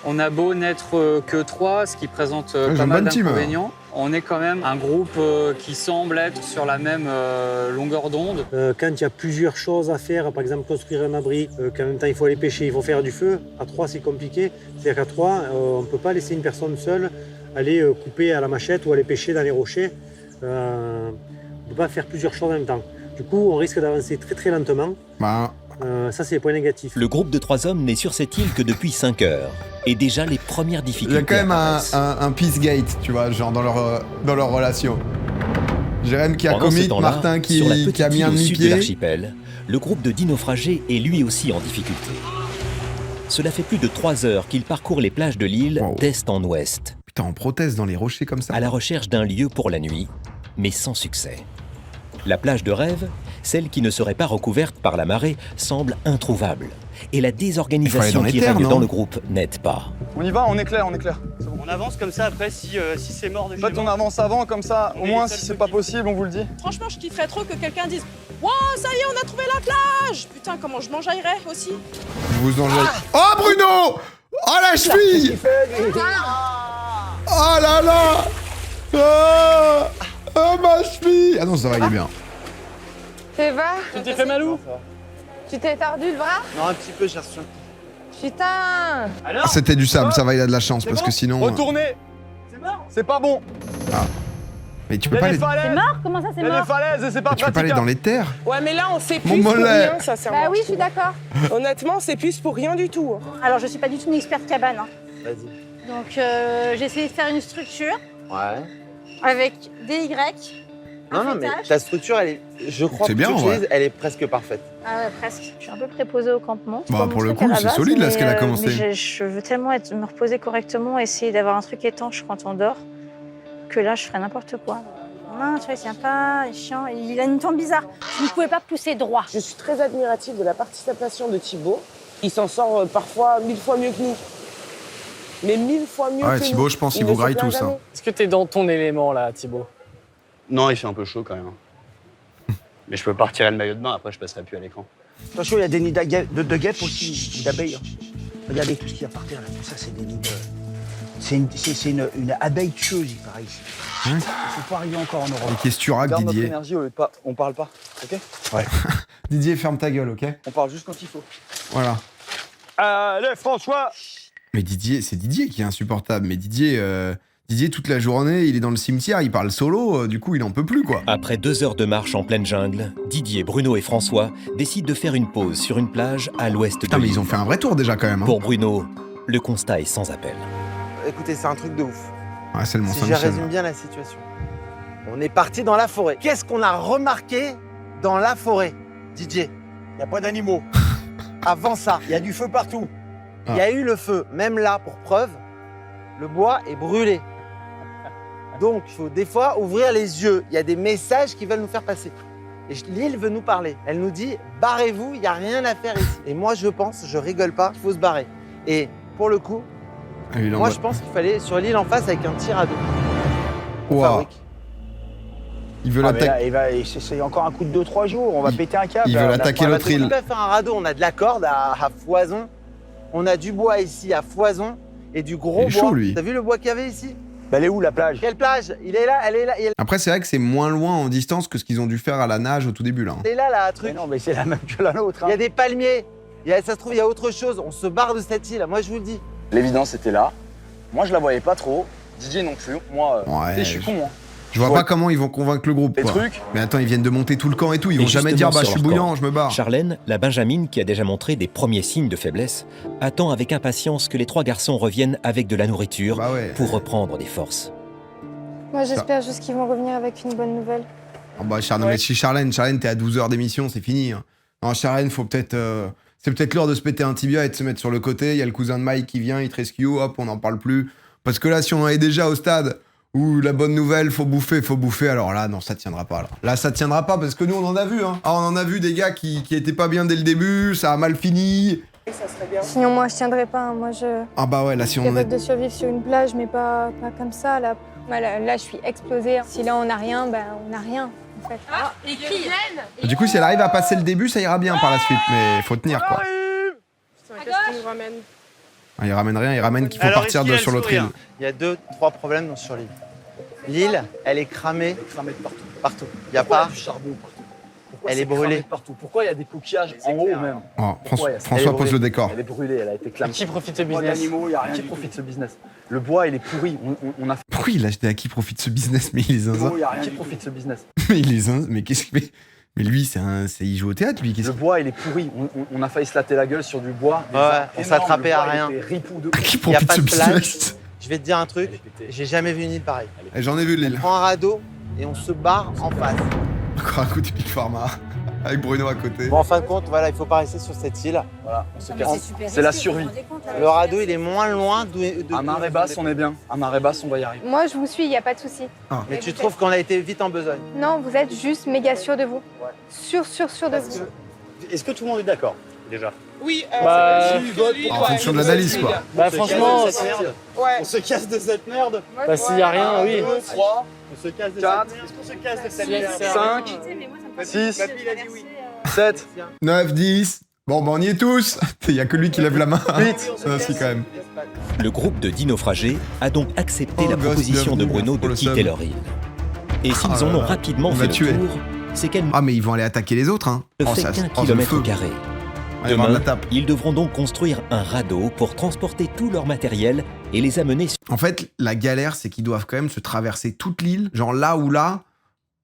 On a beau n'être que 3, ce qui présente j'ai pas une mal bonne team, d'inconvénients. On est quand même un groupe qui semble être sur la même longueur d'onde. Quand il y a plusieurs choses à faire, par exemple construire un abri, qu'en même temps il faut aller pêcher, il faut faire du feu, à 3 c'est compliqué. C'est-à-dire qu'à 3, on ne peut pas laisser une personne seule aller couper à la machette ou aller pêcher dans les rochers. On ne peut pas faire plusieurs choses en même temps. Du coup, on risque d'avancer très très lentement. Bah, Ça, c'est les points négatifs. Le groupe de 3 hommes n'est sur cette île que depuis 5 heures. Et déjà, les premières il difficultés y a quand même apparaissent. un peace gate, tu vois, genre dans leur relation. Jérém qui a Pendant ce commit, temps-là, Martin sur la qui petite a mis île un au sud de demi-pied. l'archipel, le groupe de 10 naufragés est lui aussi en difficulté. Cela fait plus de 3 heures qu'il parcourt les plages de l'île d'est en ouest, Putain, en prothèse dans les rochers comme ça. à la recherche d'un lieu pour la nuit, mais sans succès. La plage de rêve, celle qui ne serait pas recouverte par la marée, semble introuvable. Et la Il faut aller désorganisation dans les qui terres, règne non dans le groupe n'aide pas. On y va, on est clair, on est clair. C'est bon. On avance comme ça après si c'est mort de En fait, on avance avant, comme ça, au moins, si c'est pas possible, on vous le dit. Franchement, je kifferais trop que quelqu'un dise « Wow, ça y est, on a trouvé la plage !» Putain, comment je m'enjaillerais aussi. Vous en Oh Bruno. Oh la cheville. Oh là là. Oh ma cheville. Ah non, ça va, il est bien. Ça va? Tu t'es fait mal où? Tu t'es tordu le bras? Non, un petit peu, j'ai reçu. Putain! Ah, c'était du sable, ça va, il a de la chance parce que sinon. Retournez. C'est pas bon. Mais tu Il peux y pas a aller. des falaises. C'est mort? Comment ça, c'est Il y a mort? des falaises et c'est pas Tu peux pas aller praticable. dans les terres. Ouais, mais là, on sait Mon plus pour mollet. rien, sincèrement. Bah oui, je suis d'accord. Honnêtement, c'est plus pour rien du tout. Alors, je suis pas du tout une experte cabane. Hein. Vas-y. Donc, j'ai essayé de faire une structure Ouais. avec des Y. Non, non, mais ta structure, elle est, je crois C'est que bien, tu ouais. utilises, elle est presque parfaite. Ah ouais, presque. Je suis un peu préposée au campement. Bah, pas pour mon le truc coup, à la c'est base, solide, là, ce mais, qu'elle a commencé. mais je veux tellement me reposer correctement, essayer d'avoir un truc étanche quand on dort, que là, je ferais n'importe quoi. Non, tu vois, il tient pas, il est chiant, il a une tombe bizarre. Vous ne pouvez pas pousser droit. Je suis très admirative de la participation de Thibaut. Il s'en sort parfois 1000 fois mieux que nous. Mais 1000 fois mieux Ouais, que Thibaut, nous. je pense qu'il Il vous ne se graille plaint tous. jamais. Hein. Est-ce que t'es dans ton élément là, Thibaut? Non, il fait un peu chaud quand même. Mais je peux pas retirer le maillot de bain, après je passerai plus à l'écran. Attention, il y a des nids de guêpes aussi, d'abeilles. Regardez tout ce qu'il y a par terre là, tout ça c'est des nids de... C'est une abeille tueuse, il paraît ici. Il ne faut pas arriver encore en Europe. Et qu'est-ce que tu raques, Garde notre Didier? énergie, on parle pas, ok? Didier, ferme ta gueule, ok? On parle juste quand il faut. Voilà. Allez, François. Mais Didier, c'est Didier qui est insupportable. Mais Didier, toute la journée, il est dans le cimetière, il parle solo, du coup, il en peut plus, quoi. Après 2 heures de marche en pleine jungle, Didier, Bruno et François décident de faire une pause sur une plage à l'ouest de Putain, mais l'île. ils ont fait un vrai tour déjà, quand même. Hein. Pour Bruno, le constat est sans appel. Écoutez, c'est un truc de ouf. Ouais, c'est le Si je Mont-Saint-Michel. résume bien la situation. On est parti dans la forêt. Qu'est-ce qu'on a remarqué dans la forêt, Didier? Il n'y a pas d'animaux. Avant ça, Il y a du feu partout. il y a eu le feu. Même là, pour preuve, le bois est brûlé. Donc, il faut des fois ouvrir les yeux. Il y a des messages qui veulent nous faire passer. Et l'île veut nous parler. Elle nous dit, barrez-vous, il n'y a rien à faire ici. Et moi, je pense, je rigole pas, qu'il faut se barrer. Et pour le coup, Ah, il moi, envoie- je pense qu'il fallait sur l'île en face avec un tir à dos. On Ouah. fabrique. Il veut Ah, mais l'attaquer. là, c'est encore un coup de 2-3 jours, on va péter un câble. il veut là, on a l'attaquer pas- l'autre On île. peut faire un radeau, on a de la corde à foison. On a du bois ici à foison et du gros Il est bois. chaud, lui. T'as vu le bois qu'il y avait ici? Bah, elle est où la plage? Quelle plage? Il est là, elle est là, Après, c'est vrai que c'est moins loin en distance que ce qu'ils ont dû faire à la nage au tout début, là. hein. elle est là, là, un Mais truc. non, mais c'est la même que la nôtre. Il y a des palmiers. Ça se trouve, il y a autre chose. On se barre de cette île. Moi, je vous le dis. L'évidence était là. Moi, je la voyais pas trop. Didier non plus. Moi, Ouais, tu sais, je suis con. Hein. Je vois pas comment ils vont convaincre le groupe, Les quoi. trucs. Mais attends, ils viennent de monter tout le camp et tout. Ils Et vont jamais justement, dire, bah, je sur suis leur bouillant, camp, je me barre. Charlène, la Benjamine qui a déjà montré des premiers signes de faiblesse, attend avec impatience que les 3 garçons reviennent avec de la nourriture Bah ouais. pour reprendre des forces. Moi, j'espère juste qu'ils vont revenir avec une bonne nouvelle. Ah bah, mais si Charlène, t'es à 12 heures d'émission, c'est fini. Hein. Non, Charlène, faut peut-être... c'est peut-être l'heure de se péter un tibia et de se mettre sur le côté. Il y a le cousin de Mike qui vient, il te rescue, hop, on n'en parle plus. Parce que là, si on est déjà au stade où la bonne nouvelle, faut bouffer, alors là, non, ça tiendra pas. Là, ça tiendra pas parce que nous, on en a vu. Hein. Ah, on en a vu des gars qui étaient pas bien dès le début, ça a mal fini. Ça serait bien. Sinon, moi, je tiendrais pas. Hein. Moi, je... Ah bah ouais, là, si Je on suis en capable est... de survivre sur une plage, mais pas comme ça. Là, là, je suis explosée. Si là, on n'a rien, ben, on n'a rien, en fait. Ah, et qui viennent. Du coup, si elle arrive à passer le début, ça ira bien par la suite, mais faut tenir, quoi. Putain, qu'est-ce qu'il nous ramène? Ah, il ramène rien, il ramène qu'il faut partir sur l'autre île. Il y a 2-3 problèmes sur l'île. L'île, elle est cramée Cramé de partout. partout. Il n'y a pas... du charbon partout. Pourquoi Elle c'est est brûlée. cramé de partout. Pourquoi il y a des coquillages en haut même? Oh, Pourquoi il y a ça? François pose le décor. Elle est brûlée, elle a été clamée. Qui profite de ce Pas business? d'animaux, il y a rien. Qui profite de ce business? Le bois, il est pourri. On a fait... Pourquoi il a acheté à qui profite ce business? Mais il est zinzin. Il y a rien. Qui profite de ce business? Mais il est zinzin. Mais qu'est-ce que... Mais lui, il joue au théâtre, lui. Le bois, il est pourri. On a failli se latter la gueule sur du bois. Ouais, on s'attrapait à rien. Qui Il n'y a profite pas ce de plage. business? Je vais te dire un truc, j'ai jamais vu une île pareille. Et j'en ai vu l'île. On prend un radeau et on se barre en face. Encore un coup de Big Pharma. Avec Bruno à côté. Bon, en fin de compte, voilà, il faut pas rester sur cette île. Voilà, on se casse. C'est la survie. Le radeau, il est moins loin À marée basse, on est bien. À marée basse, on va y arriver. Moi, je vous suis, il n'y a pas de souci. Mais tu trouves qu'on a été vite en besogne? Non, vous êtes juste méga sûr de vous. Sûr de vous. Est-ce que tout le monde est d'accord, déjà? Oui, En fonction de l'analyse, quoi. Bah, franchement, On se casse de cette merde. bah, s'il y a rien, oui. 3, on se casse de cette merde. Est-ce qu'on se casse de cette merde? 5, 6, 7, 9, 10. Bon, bah on y est tous. Il y a que lui qui lève la main. 8. Ça, si, quand même. Le groupe de dino-naufragés a donc accepté Oh, la gosse, proposition de bienvenue, Bruno pour de le quitter seum. leur île. Et s'ils Oh là en ont là. rapidement On fait va le tuer. tour, c'est qu'elle Ah, mais ils vont aller attaquer les autres, hein. ne Oh, fait ça, qu'un oh, le kilomètre feu. carré. Allez, voir de la Demain, tape. ils devront donc construire un radeau pour transporter tout leur matériel et les amener sur En fait, la galère, c'est qu'ils doivent quand même se traverser toute l'île, genre là ou là,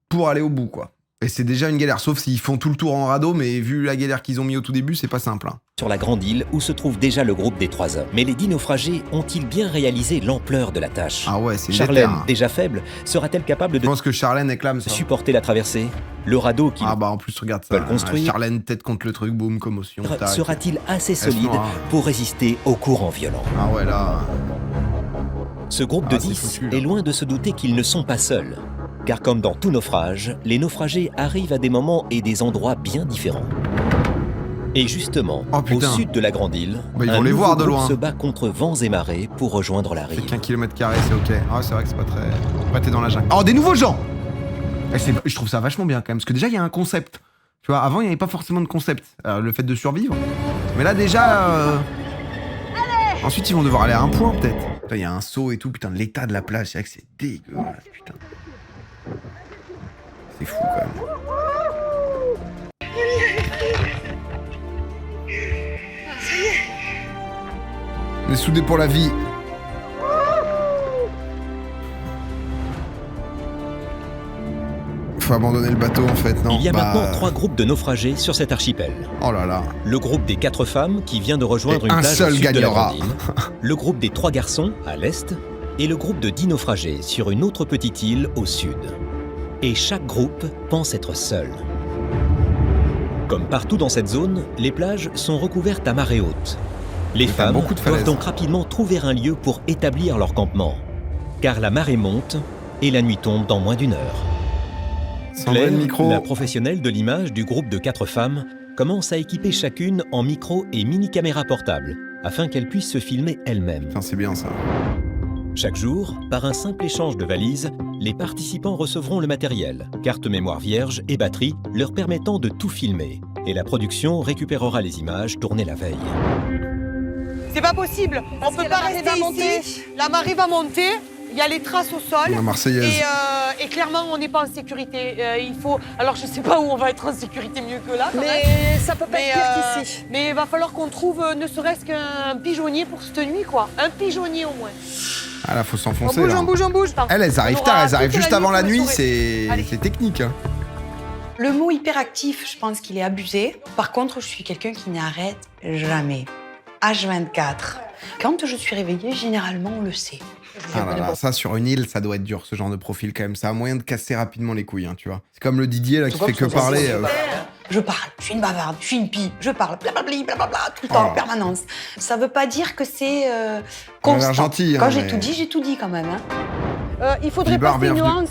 pour aller au bout, quoi. Et c'est déjà une galère, sauf s'ils font tout le tour en radeau, mais vu la galère qu'ils ont mis au tout début, c'est pas simple. Hein. la grande île où se trouve déjà le groupe des 3 hommes. Mais les dino-naufragés ont-ils bien réalisé l'ampleur de la tâche? Ah ouais, c'est Charlène, déter, hein. déjà faible, sera-t-elle capable Je de pense que Charlène éclame ça. supporter la traversée? Le radeau qui Ah bah en plus, regarde ça. veulent construire. Charlène, tête contre le truc, boum, commotion. tac. sera-t-il assez Elle se solide noie. pour résister aux courants violents? Ah ouais, là... Ce groupe de Ah, c'est 10 foutu, là. est loin de se douter qu'ils ne sont pas seuls. Car comme dans tout naufrage, les naufragés arrivent à des moments et des endroits bien différents. Et justement, Oh, au putain. sud de la grande île, Bah, ils un vont les nouveau voir de groupe loin. se bat contre vents et marées pour rejoindre la C'est rive. qu'un kilomètre carré, c'est ok. Ah c'est vrai que c'est pas très... Après, t'es dans la jungle. Oh, des nouveaux gens. Je trouve ça vachement bien, quand même. Parce que déjà, il y a un concept. Tu vois, avant, il n'y avait pas forcément de concept. Le fait de survivre. Mais là, déjà... Ensuite, ils vont devoir aller à un point, peut-être. Putain, il y a un saut et tout. Putain, l'état de la plage, c'est vrai que c'est dégueulasse, putain. C'est fou, quand même. On est soudés pour la vie. Faut abandonner le bateau, en fait, non? Il y a Bah, maintenant 3 groupes de naufragés sur cet archipel. Oh là là. Le groupe des 4 femmes qui vient de rejoindre Et une un plage seul au sud de la gagnera. grande île. Le groupe des 3 garçons à l'est et le groupe de 10 naufragés sur une autre petite île au sud. Et chaque groupe pense être seul. Comme partout dans cette zone, les plages sont recouvertes à marée haute. Les t'as femmes beaucoup de doivent falaises. donc rapidement trouver un lieu pour établir leur campement. Car la marée monte et la nuit tombe dans moins d'1 heure. Sandrine, micro. la professionnelle de l'image du groupe de 4 femmes, commence à équiper chacune en micro et mini-caméra portable, afin qu'elles puissent se filmer elles-mêmes. Putain, c'est bien ça. Chaque jour, par un simple échange de valises, les participants recevront le matériel, carte mémoire vierge et batterie, leur permettant de tout filmer. Et la production récupérera les images tournées la veille. C'est pas possible. On peut pas rester ici. La marée va monter. Il y a les traces au sol. La Marseillaise. Et clairement, on n'est pas en sécurité. Il faut. Alors, je sais pas où on va être en sécurité mieux que là. Mais ça peut pas être pire qu'ici. Mais il va falloir qu'on trouve ne serait-ce qu'un pigeonnier pour cette nuit, quoi. Un pigeonnier au moins. Ah là, faut s'enfoncer, On bouge, là. on bouge, on bouge. Elles arrivent On tard, aura elles arrivent toute juste la avant nuit la pour le nuit, sauver. Allez. c'est technique. Hein. Le mot hyperactif, je pense qu'il est abusé. Par contre, je suis quelqu'un qui n'arrête jamais. H24. Quand je suis réveillée, généralement, on le sait. Ah là là, ça sur une île, ça doit être dur, ce genre de profil quand même. Ça a moyen de casser rapidement les couilles, hein, tu vois. C'est comme le Didier là qui fait que parler. Je parle, je suis une bavarde, je suis une pie, je parle, blablabli, blablabla, tout le temps, en permanence. Ça veut pas dire que c'est constant. Gentil, quand hein, j'ai mais- tout dit, j'ai tout dit quand même. Hein. Il faudrait Bibar, passer une bienvenue. nuance.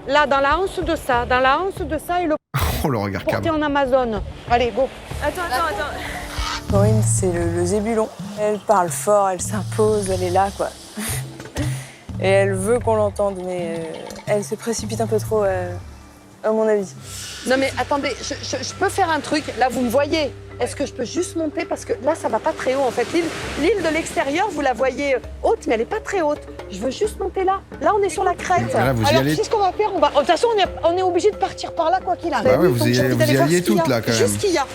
Là, dans la hanse de ça, et le Oh, le regard porter câble. en Amazon. Allez, go. Attends. Corinne, c'est le zébulon. Elle parle fort, elle s'impose, elle est là, quoi. Et elle veut qu'on l'entende, mais elle se précipite un peu trop, à mon avis. Non mais attendez, je peux faire un truc. Là, vous me voyez. Est-ce que je peux juste monter? Parce que là, ça va pas très haut, en fait. L'île de l'extérieur, vous la voyez haute, mais elle est pas très haute. Je veux juste monter là. Là, on est sur la crête. Là, vous y Alors, allez. tu sais ce qu'on va faire? De toute façon, on est obligé de partir par là, quoi qu'il arrive. Bah ouais, vous Donc, y j'ai envie d'aller voir alliez ce qu'il y a. toutes, là, quand même. Juste ce qu'il y a.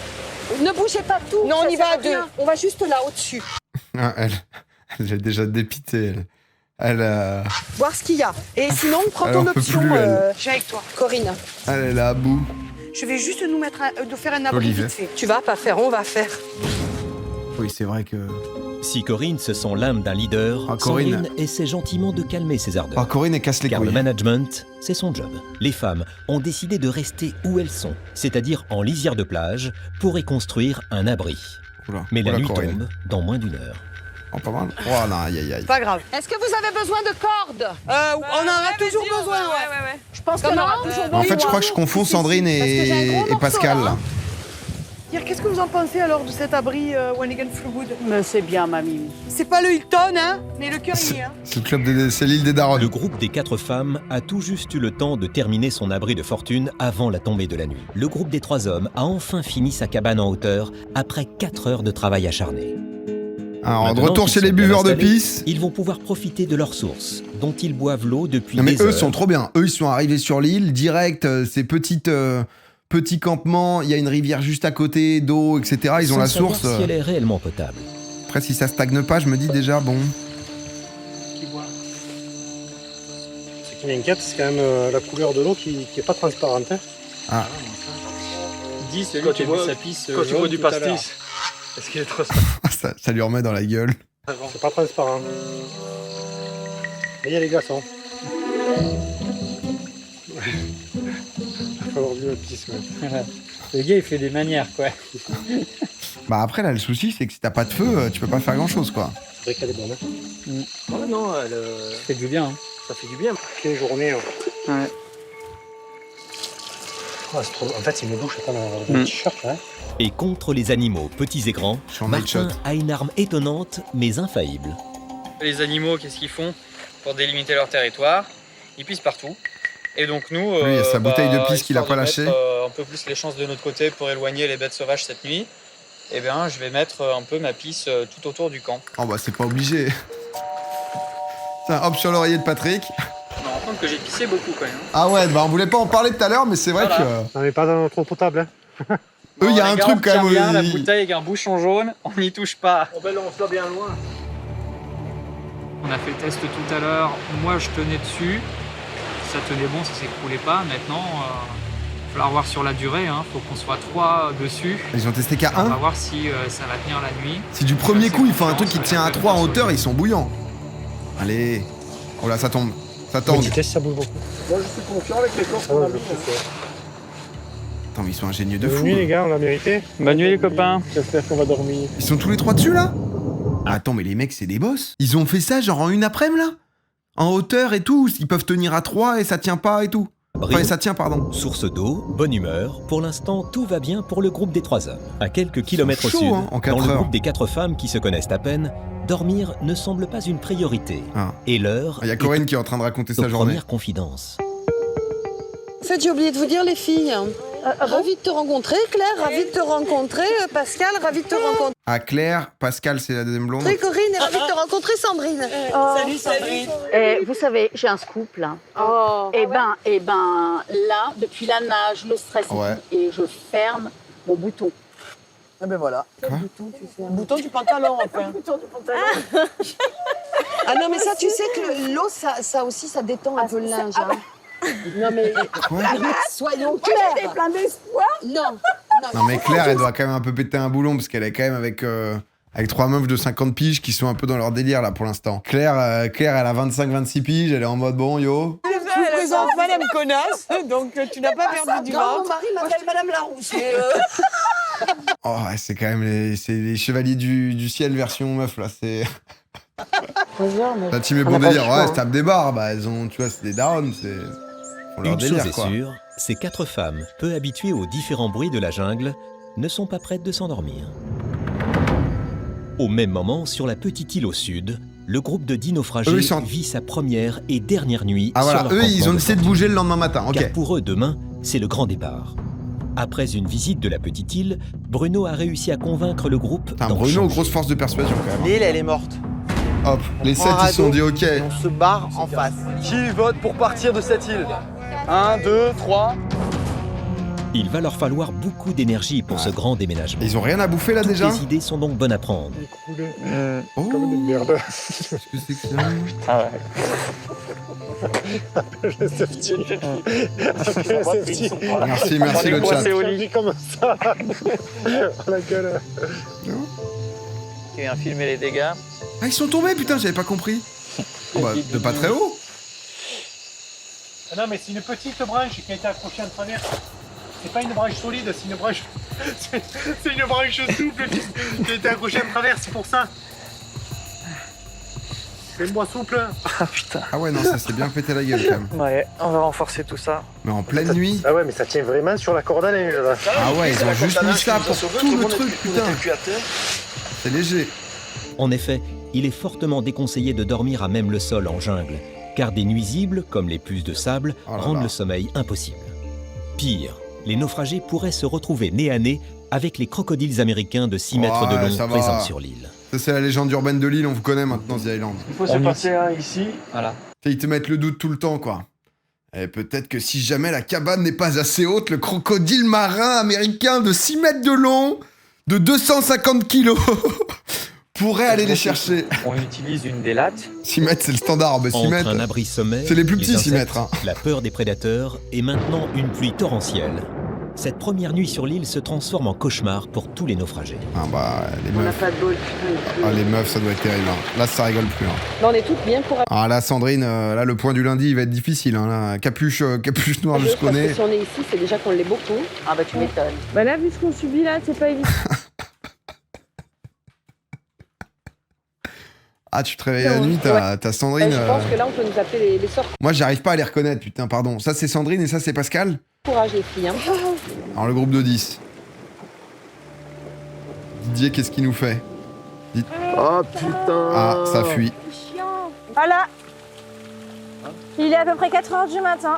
Ne bougez pas tout. Non, on y va à deux. On va juste là, au-dessus. Ah, elle est déjà dépitée, elle. Voir ce qu'il y a. Et sinon, prends Elle ton en peut option, plus, elle. Je suis avec toi. Corinne. Elle est là à bout. Je vais juste nous mettre de faire un abri Olivier. vite fait. Tu vas pas faire, on va faire. Oui, c'est vrai que. Si Corinne se sent l'âme d'un leader, Ah, Corinne. Sandrine essaie gentiment de calmer ses ardeurs. Ah, Corinne, elle casse les Car couilles. le management, c'est son job. Les femmes ont décidé de rester où elles sont, c'est-à-dire en lisière de plage, pour y construire un abri. Oula, Mais la oula, nuit Corinne. tombe dans moins d'une heure. Oh, pas mal. Oh, non, aïe, aïe, aïe. Pas grave. Est-ce que vous avez besoin de cordes? On en a toujours besoin, ouais. Je pense qu'on aura toujours besoin. En fait, je crois que je confonds Sandrine et Pascal, là. Dire, qu'est-ce que vous en pensez alors de cet abri Wanigan Fleetwood? Mais c'est bien, mamie. C'est pas le Hilton, hein, mais le Curry, hein. C'est le club c'est l'île des Daronnes. Le groupe des 4 femmes a tout juste eu le temps de terminer son abri de fortune avant la tombée de la nuit. Le groupe des 3 hommes a enfin fini sa cabane en hauteur après 4 heures de travail acharné. Alors, de Maintenant retour qu'ils chez les sont bien buveurs de installés, pisse. Ils vont pouvoir profiter de leur source, dont ils boivent l'eau depuis Non, mais des eux heures. sont trop bien. Eux, ils sont arrivés sur l'île, direct, ces petits campements, il y a une rivière juste à côté, d'eau, etc. Ils ont Sans la savoir source. si elle est réellement potable. Après, si ça stagne pas, je me dis déjà, bon. Ce qui m'inquiète, c'est quand même la couleur de l'eau qui est pas transparente. Hein. Ah. Dis celui Quand qui a tu vu bois- sa pisse quand tu jaune bois du tout à l'heure. pastis, est-ce qu'il est trop ça lui remet dans la gueule. C'est pas transparent. Mais il y a les glaçons. Il va falloir du autisme. Le gars, il fait des manières, quoi. Bah après, là, le souci, c'est que si t'as pas de feu, tu peux pas faire grand-chose, quoi. C'est vrai qu'elle est bonne. Hein. Ouais, non, elle, Ça fait du bien. Hein. ça fait du bien. Quelle journée. Ouais. Ah, c'est trop... En fait, c'est une douche dans le t-shirt. Hein. Et contre les animaux, petits et grands, Sur Night Martin Shot. a une arme étonnante mais infaillible. Les animaux, qu'est-ce qu'ils font pour délimiter leur territoire? Ils pissent partout. Et donc nous, Lui, il y a sa bouteille de pisse qu'il a histoire pas de lâchée. mettre, un peu plus les chances de notre côté pour éloigner les bêtes sauvages cette nuit, eh bien, je vais mettre un peu ma pisse tout autour du camp. Oh bah c'est pas obligé. Tiens, hop sur l'oreiller de Patrick. Je me rends compte que j'ai pissé beaucoup quand même. Ah ouais, bah on voulait pas en parler tout à l'heure, mais c'est vrai Voilà. que... Non, mais pas dans notre eau potable. Hein. Eux, il y a un Les gars, truc on quand même... tient bien, la où bouteille avec un bouchon jaune, on n'y touche pas. Oh ben là, on se doit bien loin. On a fait le test tout à l'heure, moi je tenais dessus, ça tenait bon, ça s'écroulait pas. Maintenant, il va falloir voir sur la durée, hein. Faut qu'on soit 3 dessus. Ils ont testé qu'à On va 1. voir si ça va tenir la nuit. Si du premier coup, il faut un truc qui tient à 3 en hauteur, ils sont bouillants. Allez. Oh là, ça tombe. Ça tombe. Petit test, ça bouge beaucoup. Moi, je suis confiant avec les corps qu'on a mis. Attends, mais ils sont ingénieux de Bonne fou. nuit, les gars, on l'a mérité. Bonne nuit les copains. J'espère qu'on va dormir. Ils sont tous les 3 dessus, là? Attends, mais les mecs, c'est des boss. Ils ont fait ça genre en une après-midi, là? En hauteur et tout. Ils peuvent tenir à 3 et ça tient pas et tout. Enfin, ça tient, pardon. Source d'eau, bonne humeur. Pour l'instant, tout va bien pour le groupe des 3 hommes. À quelques kilomètres au chaud, sud, hein, en 4 dans le heures. groupe des 4 femmes qui se connaissent à peine, dormir ne semble pas une priorité. Ah. Et l'heure Il y a Corinne qui est en train de raconter sa aux journée. premières confidences. En fait, j'ai oublié de vous dire, les filles. Ravie de te rencontrer, Claire. Ravie de te rencontrer, Pascal. Ravie de te rencontrer, Ah, Claire, Pascal, c'est la deuxième blonde. Corinne. Et ravie de te rencontrer, Sandrine. Salut Sandrine. Vous savez, j'ai un scoop là. Oh. Eh ben, là, depuis la nage, le stress, Ouais. et je ferme mon bouton. Ah ben voilà. Quoi? Un bouton du pantalon, enfin. Ah non, mais ça, tu sais que l'eau, ça aussi, ça détend un peu le linge. Hein. Non, mais soyons clairs. J'étais plein d'espoir. Non. Non, mais Claire, elle doit quand même un peu péter un boulon parce qu'elle est quand même avec 3 meufs de 50 piges qui sont un peu dans leur délire là pour l'instant. Claire, elle a 25-26 piges, elle est en mode bon yo. Elle tes enfants, madame connasse, donc tu n'as pas perdu du ventre. Mon mari m'appelle Madame Larousse. Oh, ouais, c'est quand même c'est les chevaliers du ciel version meuf, là. C'est. La team est bon délire. Ouais, elles tapent des barres. Bah, elles ont, tu vois, c'est des darons. Faut leur Une délire, chose est quoi. sûre, ces 4 femmes, peu habituées aux différents bruits de la jungle, ne sont pas prêtes de s'endormir. Au même moment, sur la petite île au sud, le groupe de 10 naufragés vit sa première et dernière nuit Ah voilà, sur leur eux, ils campement ont décidé de bouger le lendemain matin. Ok. Car pour eux, demain, c'est le grand départ. Après une visite de la petite île, Bruno a réussi à convaincre le groupe d'en Bruno, changer. grosse force de persuasion quand même. L'île, elle est morte. Hop, les 7 ils se sont dit ok. On se barre en face. Qui vote pour partir de cette île 1, 2, 3. Il va leur falloir beaucoup d'énergie pour ce grand déménagement. Ils ont rien à bouffer là déjà? Les idées sont donc bonnes à prendre. Comme une merde. Qu'est-ce que c'est que ça? Putain, ouais. Appelle le safety. Appelle le safety. Merci le chat. C'est au lit comme ça. Oh la gueule. Qui vient filmer les dégâts. Ah, ils sont tombés, putain, j'avais pas compris. Oh, bah, de pas très haut. Non, mais c'est une petite branche qui a été accrochée en travers. C'est pas une branche solide, c'est une branche. C'est une branche souple qui a été accrochée en travers, c'est pour ça. C'est une bois souple. Ah putain. Ah ouais, non, ça s'est bien pété la gueule quand même. Ouais, on va renforcer tout ça. Mais en pleine nuit. Ah ouais, mais ça tient vraiment sur la corde à linge là. Ah ouais, ils ont juste mis ça pour tout le truc, putain. C'est léger. En effet, il est fortement déconseillé de dormir à même le sol en jungle, car des nuisibles, comme les puces de sable, rendent le sommeil impossible. Pire, les naufragés pourraient se retrouver nez à nez avec les crocodiles américains de 6 mètres de long présents sur l'île. Ça, c'est la légende urbaine de l'île, on vous connaît maintenant, The Island. Il faut se passer un ici. Voilà. Ils te mettent le doute tout le temps, quoi. Et peut-être que si jamais la cabane n'est pas assez haute, le crocodile marin américain de 6 mètres de long, de 250 kilos, pourrait aller les chercher. On utilise une des lattes. 6 mètres, c'est le standard. Bah, 6 Entre mètres. un abri sommaire, C'est les plus petits, 6 insectes, mètres. Hein. la peur des prédateurs et maintenant une pluie torrentielle. Cette première nuit sur l'île se transforme en cauchemar pour tous les naufragés. Ah bah, les On n'a meufs. pas de bol, putain. Ah, les meufs, ça doit être terrible. Hein. Là, ça rigole plus. Hein. Là, on est toutes bien courageuses. Ah là, Sandrine, là, le point du lundi, il va être difficile. Hein. Là, capuche noire jusqu'au Parce nez. que si on est ici, c'est déjà qu'on l'est beaucoup. Ah bah tu m'étonnes. Bah là, vu ce qu'on subit là, c'est pas évident. Ah, tu te réveilles la nuit, t'as Sandrine. Je pense que là, on peut nous appeler les sorts. Moi, j'arrive pas à les reconnaître, putain, pardon. Ça, c'est Sandrine et ça, c'est Pascal. Courage, les filles. Hein. Alors, le groupe de 10. Didier, qu'est-ce qu'il nous fait? Dites... Oh putain. Ah, ça fuit. Voilà. Il est à peu près 4h du matin.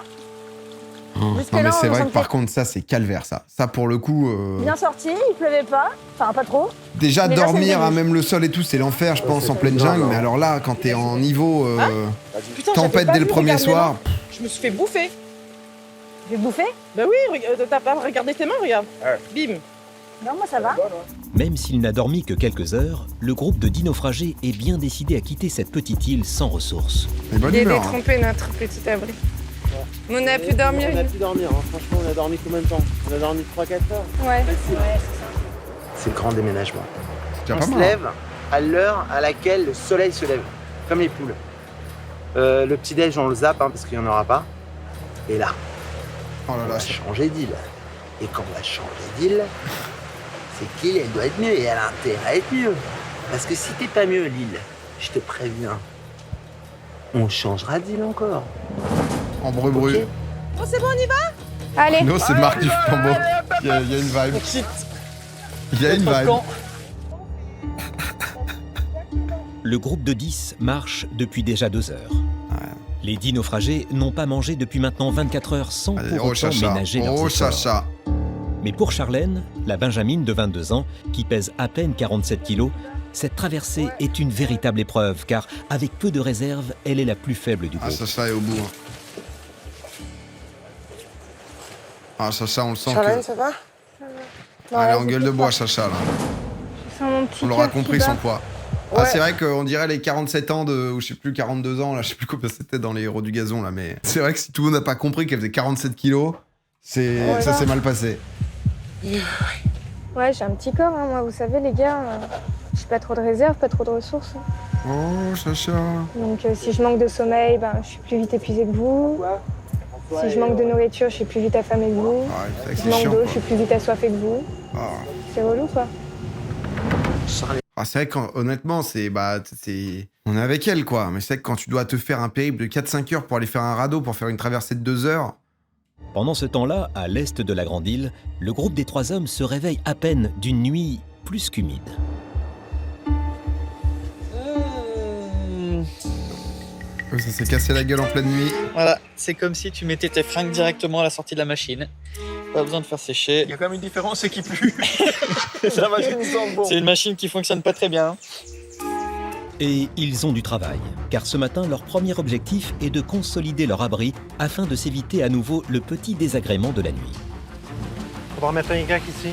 Non, mais c'est vrai que par contre, ça, c'est calvaire, ça. Ça, pour le coup... Bien sorti, il pleuvait pas. Enfin, pas trop. Déjà, Mais là, dormir c'est à même le sol et tout, c'est l'enfer, je pense, en pleine jungle. Mais alors là, quand t'es en niveau Putain, tempête j'avais pas dès le vu, premier regarde soir... mes mains. Je me suis fait bouffer. Tu veux bouffer? Bah oui, t'as pas regardé tes mains, regarde. Bim. Non, moi ça va. Même s'il n'a dormi que quelques heures, le groupe de 10 naufragés est bien décidé à quitter cette petite île sans ressources. Il est détrompé notre petit abri. On a pu dormir. On a pu dormir, hein. Franchement, on a dormi combien de temps? On a dormi 3-4 heures. Ouais. C'est le grand déménagement. déjà On pas se mal. lève à l'heure à laquelle le soleil se lève, comme les poules. Le petit-déj, on le zappe, hein, parce qu'il n'y en aura pas. Et là, Oh là on là, va changer d'île. Et quand on va changer d'île, c'est qu'elle, elle doit être mieux. Et elle a intérêt à être mieux. Parce que si t'es pas mieux, l'île, je te préviens, on changera d'île encore. en bru-bru. Ok. Bon, c'est bon, on y va? Allez. Non, c'est Marc du Flambeau. Il y a une vibe. Il y a une vibe. Le groupe de 10 marche depuis déjà 2 heures. Les 10 naufragés n'ont pas mangé depuis maintenant 24 heures sans pour autant ménager leurs efforts. Mais pour Charlène, la Benjamine de 22 ans, qui pèse à peine 47 kilos, cette traversée est une véritable épreuve, car avec peu de réserve, elle est la plus faible du groupe. Ah, Sacha est au bout. Hein. Ah, Sacha, on le sent Charlène, que... ça va? Elle est en gueule de bois, Sacha, là. On l'aura compris, son poids. Ah, c'est vrai qu'on dirait les 47 ans de... ou je sais plus, 42 ans, là, je sais plus combien c'était dans les héros du gazon, là, mais... C'est vrai que si tout le monde n'a pas compris qu'elle faisait 47 kilos, c'est... ça s'est mal passé. Ouais, j'ai un petit corps, hein, moi, vous savez, les gars. J'ai pas trop de réserve, pas trop de ressources. Oh, Sacha. Donc si je manque de sommeil, ben, je suis plus vite épuisée que vous. Si je manque de nourriture, je suis plus vite affamée que vous. Ouais, Si je manque d'eau, je suis plus vite assoiffée que vous. C'est relou, quoi. Ah, c'est vrai qu'honnêtement, on est avec elle, quoi. Mais c'est vrai que quand tu dois te faire un périple de 4-5 heures pour aller faire un radeau, pour faire une traversée de 2 heures... Pendant ce temps-là, à l'est de la Grande Île, le groupe des 3 hommes se réveille à peine d'une nuit plus qu'humide. Ça s'est cassé la gueule en pleine nuit. Voilà, c'est comme si tu mettais tes fringues directement à la sortie de la machine. Pas besoin de faire sécher. Il y a quand même une différence, c'est qu'il pue. La machine sent bon. C'est une machine qui fonctionne pas très bien. Et ils ont du travail, car ce matin, leur premier objectif est de consolider leur abri afin de s'éviter à nouveau le petit désagrément de la nuit. On va remettre un Y ici.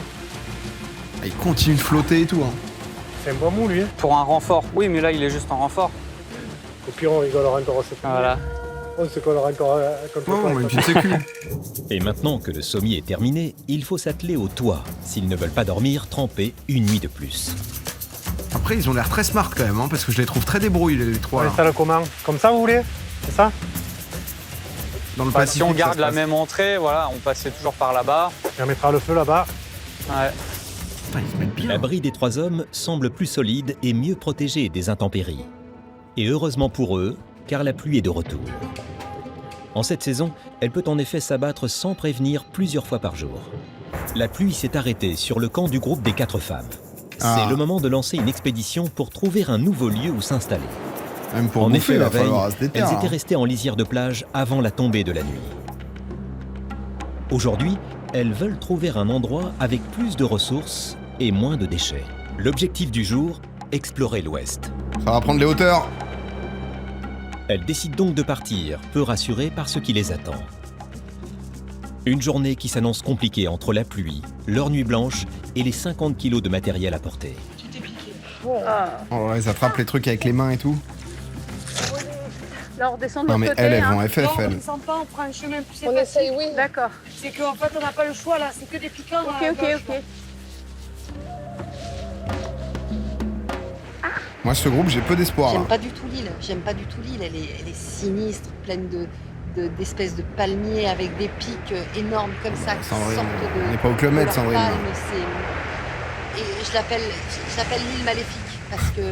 Il continue de flotter et tout. Hein. C'est un bon mou, lui. Pour un renfort. Oui, mais là, il est juste en renfort. Au pire, on rigolera encore cette nuit. Voilà. On se collera encore contre une petite sécu. Et maintenant que le sommier est terminé, il faut s'atteler au toit, s'ils ne veulent pas dormir trempés une nuit de plus. Après, ils ont l'air très smart quand même, hein, parce que je les trouve très débrouillés, les 3. On installe comment? Comme ça, vous voulez? C'est ça? Dans le Si on garde la même entrée, voilà, on passait toujours par là-bas. Et on mettra le feu là-bas. Ouais. L'abri des 3 hommes semble plus solide et mieux protégé des intempéries. Et heureusement pour eux, car la pluie est de retour. En cette saison, elle peut en effet s'abattre sans prévenir plusieurs fois par jour. La pluie s'est arrêtée sur le camp du groupe des 4 femmes. C'est le moment de lancer une expédition pour trouver un nouveau lieu où s'installer. Même pour en bouffer, effet, la il va veille, falloir se déterre, elles étaient restées en lisière de plage avant la tombée de la nuit. Aujourd'hui, elles veulent trouver un endroit avec plus de ressources et moins de déchets. L'objectif du jour, explorer l'ouest. Ça va prendre les hauteurs. Elles décident donc de partir, peu rassurées par ce qui les attend. Une journée qui s'annonce compliquée entre la pluie, leur nuit blanche et les 50 kilos de matériel à porter. Oh ouais, ils attrapent les trucs avec les mains et tout. Là, on redescend de Non, l'autre mais côté. elles vont hein. FF, Non, on elles. descend pas, on prend un chemin plus On essaye, oui. D'accord. C'est qu'en fait, on n'a pas le choix là, c'est que des piquants. Ok. Moi, ce groupe, j'ai peu d'espoir. J'aime là. pas du tout l'île. J'aime pas du tout l'île. Elle est sinistre, pleine d'espèces de palmiers avec des pics énormes comme ça qui Sandrine, sortent de. on n'est pas au Club Med, de leurs Sandrine. palmes. Et je l'appelle l'île maléfique parce que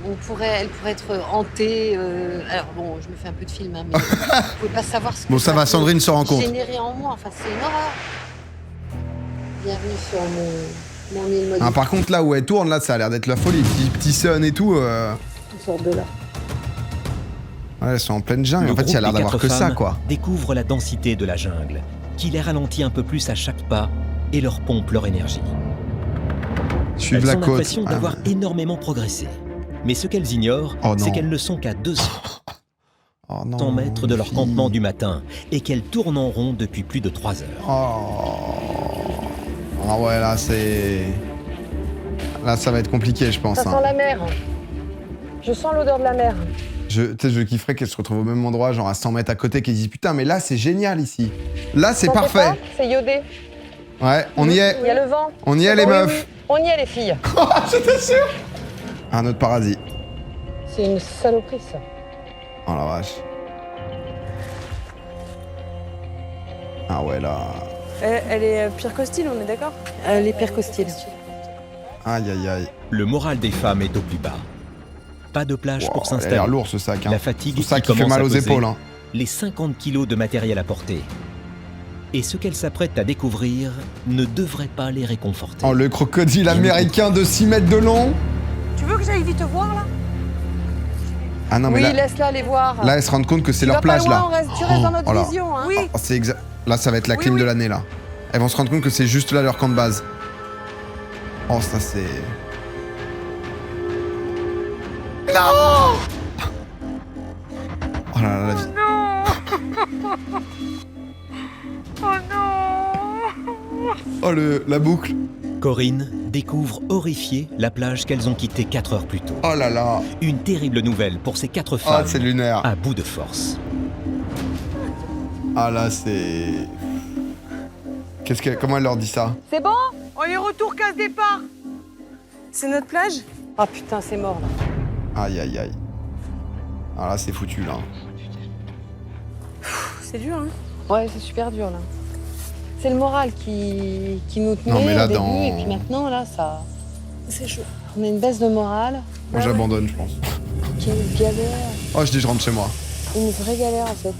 elle pourrait être hantée. Alors bon, je me fais un peu de film, hein, mais vous pouvez pas savoir ce que Bon, ça va, peut Sandrine se rend compte. générer en moi. Enfin, c'est une horreur. Bienvenue sur mon île maudite. Ah, par contre, là où elle tourne, là, ça a l'air d'être la folie. Petit sun et tout. Toutes sortes de là. Ouais, elles sont en pleine jungle. Le En fait, il y a groupe l'air des d'avoir 4 que ça, femmes quoi. découvre la densité de la jungle, qui les ralentit un peu plus à chaque pas et leur pompe leur énergie. Suivent Elles la ont côte. l'impression d'avoir énormément progressé. Mais ce qu'elles ignorent, Oh non. c'est qu'elles ne sont qu'à 200 Oh non, mètres de leur fille. campement du matin et qu'elles tournent en rond depuis plus de 3 heures. Oh. Ah ouais, là, c'est... Là, ça va être compliqué, je pense. Ça sent hein. la mer. Je sens l'odeur de la mer. Je kifferais qu'elles se retrouvent au même endroit, genre à 100 mètres à côté, qu'elles disent putain, mais là, c'est génial ici. Là, c'est Sentez parfait. pas C'est iodé. Ouais, on y est. Il y a le vent. On y est, C'est les bon, meufs. oui. On y est, les filles. J'étais sûr. Un autre paradis. C'est une saloperie, ça. Oh la vache. Ah ouais, là. Elle est pire qu'hostile, on est d'accord? Elle est pire qu'hostile. Aïe, aïe, aïe. Le moral des femmes est au plus bas. Pas de plage Wow, pour elle a s'installer. l'air lourd, ce sac. Hein. La fatigue Tout ça qui fait commence mal à aux peser. épaules. Hein. Les 50 kilos de matériel à porter. Et ce qu'elles s'apprêtent à découvrir ne devrait pas les réconforter. Oh, le crocodile américain de 6 mètres de long. Tu veux que j'aille vite voir là? Ah non, mais Oui, là, laisse-la aller voir. là, elles se rendent compte que c'est Tu leur vas pas plage, loin, là. tu restes dans notre Oh là. vision. Hein. Oui. Oh, c'est exact. Là, ça va être la clim de l'année, là. Elles vont se rendre compte que c'est juste là leur camp de base. Oh, ça, c'est... Non. Oh là là, la vie. Oh, la boucle. Corinne découvre horrifiée la plage qu'elles ont quittée 4 heures plus tôt. Oh là là. Une terrible nouvelle pour ces 4 femmes c'est lunaire. à bout de force. Ah là, c'est... Comment elle leur dit ça? C'est bon? On est retour case départ. C'est notre plage? Ah putain, c'est mort là. Aïe, aïe, aïe. Ah là, c'est foutu, là. C'est dur, hein? Ouais, c'est super dur là. C'est le moral qui nous tenait Non, mais là, au début, dans- et puis maintenant, là, ça... C'est chaud. On a une baisse de morale. Moi, j'abandonne, je pense. Quelle galère. Oh, je dis, je rentre chez moi. Une vraie galère, en fait.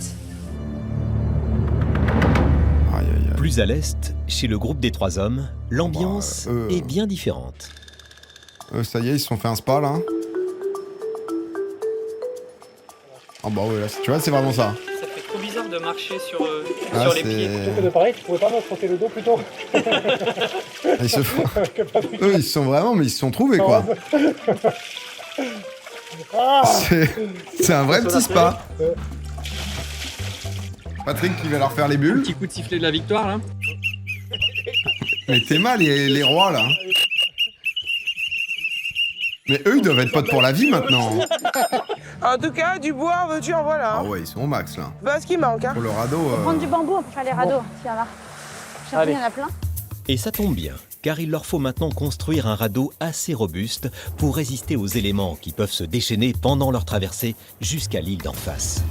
Plus à l'est, chez le groupe des 3 hommes, l'ambiance est bien différente. Ça y est, ils se sont fait un spa, là. Ah bah ouais, là, tu vois, c'est vraiment ça. Ça fait trop bizarre de marcher sur Ah, les pieds. Plutôt que de pareil, tu pouvais pas me frotter le dos plutôt. Ils se font... Eux, ils se sont vraiment, mais ils se sont trouvés, quoi. C'est un vrai petit spa. Patrick qui va leur faire les bulles. Petit coup de sifflet de la victoire, là. Mais t'es mal, les rois, là. Mais eux, ils doivent être potes pour la vie, maintenant. En tout cas, du bois, en veux-tu, en voilà. Ah ouais, ils sont au max, là. Bah, ce qui manque, hein. Pour le radeau... Faut prendre du bambou, on peut faire les radeaux, s'il y en a. J'ai Allez. il y en a plein. Et ça tombe bien, car il leur faut maintenant construire un radeau assez robuste pour résister aux éléments qui peuvent se déchaîner pendant leur traversée jusqu'à l'île d'en face.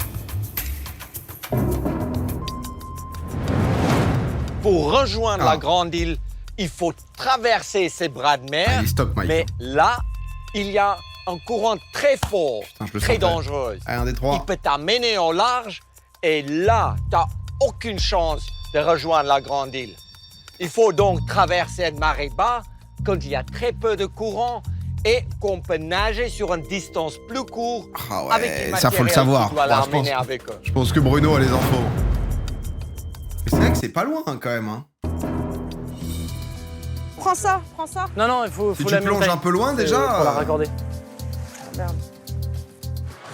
Pour rejoindre la grande île, il faut traverser ces bras de mer. Allez, stop, Mike. Mais là, il y a un courant très fort, Putain, je le très sentais. dangereux. Allez, un des trois. Il peut t'amener au large et là, t'as aucune chance de rejoindre la grande île. Il faut donc traverser une marée basse quand il y a très peu de courant et qu'on peut nager sur une distance plus courte avec du ça, faut le matériel savoir. que tu dois Bon, je l'amener avec eux. Je pense que Bruno a les infos. Mais c'est vrai que c'est pas loin, quand même, hein. Prends ça, prends ça. Non, non, il faut Si la tu plonges monter. un peu loin, déjà... Faut la raccorder. Merde.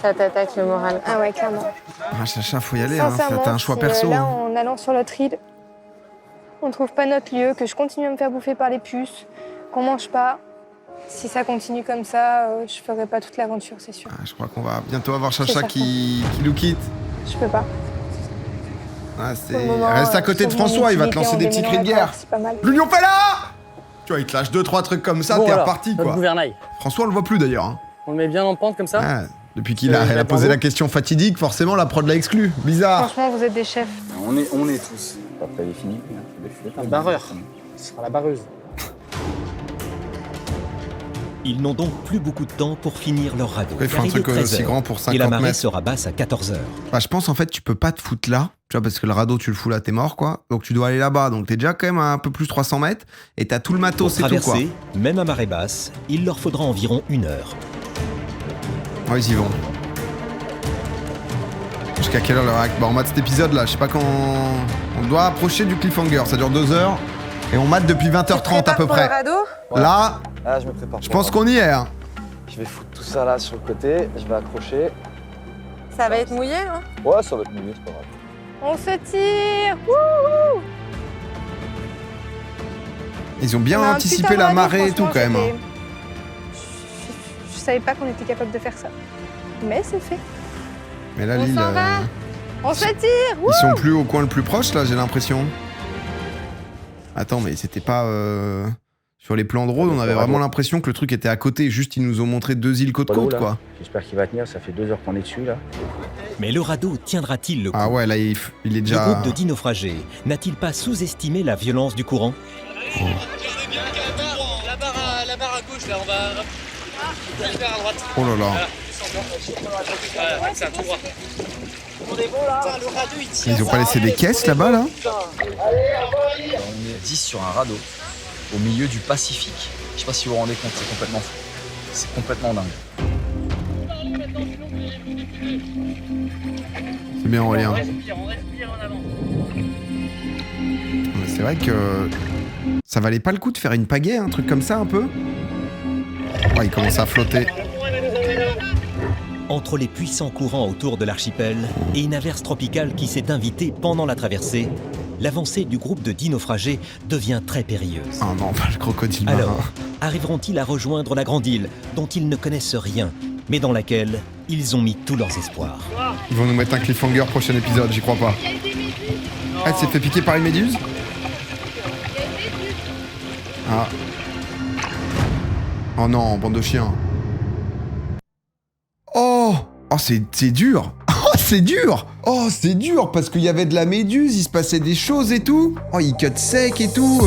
Ça t'attaque le moral. Ah ouais, clairement. Ah, Chacha, faut y aller, hein. Sincèrement, T'as un choix si, perso. là, hein. en allant sur l'autre île, on trouve pas notre lieu, que je continue à me faire bouffer par les puces, qu'on mange pas. Si ça continue comme ça, je ferai pas toute l'aventure, c'est sûr. Je crois qu'on va bientôt avoir C'est Chacha certain. qui nous quitte. Je peux pas. Ah, Pour le moment, reste à côté de sauve mon François, il va te utilité lancer en des petits démêlant cris de la guerre. corde, c'est pas mal. L'Union fait là. Tu vois, il te lâche 2-3 trucs comme ça, Bon, t'es alors, reparti, notre quoi. gouvernail. François, on le voit plus, d'ailleurs. hein. On le met bien en pente comme ça. Ah, depuis qu'il a, elle a la posé bravo. la question fatidique, forcément, la prod l'a exclu. Bizarre. Franchement, vous êtes des chefs. On est tous. Après, il est fini. Le barreur. Ce sera la barreuse. Ils n'ont donc plus beaucoup de temps pour finir leur radeau. Pourquoi il faut car un il truc est 13 aussi heures, grand pour Et la 50 marée mètres sera basse à 14 heures. Bah, je pense, en fait, tu peux pas te foutre là. Tu vois, parce que le radeau, tu le fous là, t'es mort, quoi. Donc, tu dois aller là-bas. Donc, t'es déjà quand même à un peu plus 300 mètres. Et t'as tout le Pour matos et tout, quoi. traverser, même à marée basse, il leur faudra environ 1 heure. Ouais, ils y vont. Jusqu'à quelle heure le réact? Bah, on mate cet épisode là, je sais pas quand. On doit approcher du cliffhanger, ça dure 2 heures. Et on mate depuis 20h30 à peu près. Là, Là, je me prépare. je pense qu'on y est. Hein. Je vais foutre tout ça là sur le côté, je vais accrocher. Ça va être mouillé, hein? Ouais, ça va être mouillé, c'est pas grave. On se tire. Wouhou. Ils ont bien On a un anticipé putain de la radeau, marée et tout franchement, quand même. c'était- hein. Je savais pas qu'on était capable de faire ça. Mais c'est fait. Mais là, On l'île. s'en va. On se tire. Ils sont plus au coin le plus proche là, j'ai l'impression. Attends, mais c'était pas. Sur les plans de road, on avait vraiment l'impression que le truc était à côté. Juste, ils nous ont montré 2 îles côte à côte, quoi. J'espère qu'il va tenir, ça fait 2 heures qu'on est dessus là. Mais le radeau tiendra-t-il le coup? Ah ouais, là, il est Le déjà. groupe de 10 naufragés n'a-t-il pas sous-estimé la violence du courant? La barre à gauche, là, on va. La barre à droite. Oh là là. Voilà. Ouais, c'est un tout droit. On est bon là. Le radeau, il tient. Ils ont pas laissé des caisses là-bas, là? On est 10 sur un radeau, au milieu du Pacifique. Je sais pas si vous vous rendez compte, c'est complètement fou. C'est complètement dingue. C'est bien, Aurélien. On respire en avant. Mais c'est vrai que. Ça valait pas le coup de faire une pagaie, un truc comme ça, un peu? Ouais, il commence à flotter. Entre les puissants courants autour de l'archipel et une averse tropicale qui s'est invitée pendant la traversée, l'avancée du groupe de 10 naufragés devient très périlleuse. Ah non, pas le crocodile marin. Alors, arriveront-ils à rejoindre la grande île dont ils ne connaissent rien, mais dans laquelle ils ont mis tous leurs espoirs? Ils vont nous mettre un cliffhanger prochain épisode, j'y crois pas. Ah, elle s'est fait piquer par une méduse? Ah. Oh non, bande de chiens. Oh! Oh, c'est dur! Oh, c'est dur. Oh, c'est dur parce qu'il y avait de la méduse, il se passait des choses et tout. Oh, il cut sec et tout.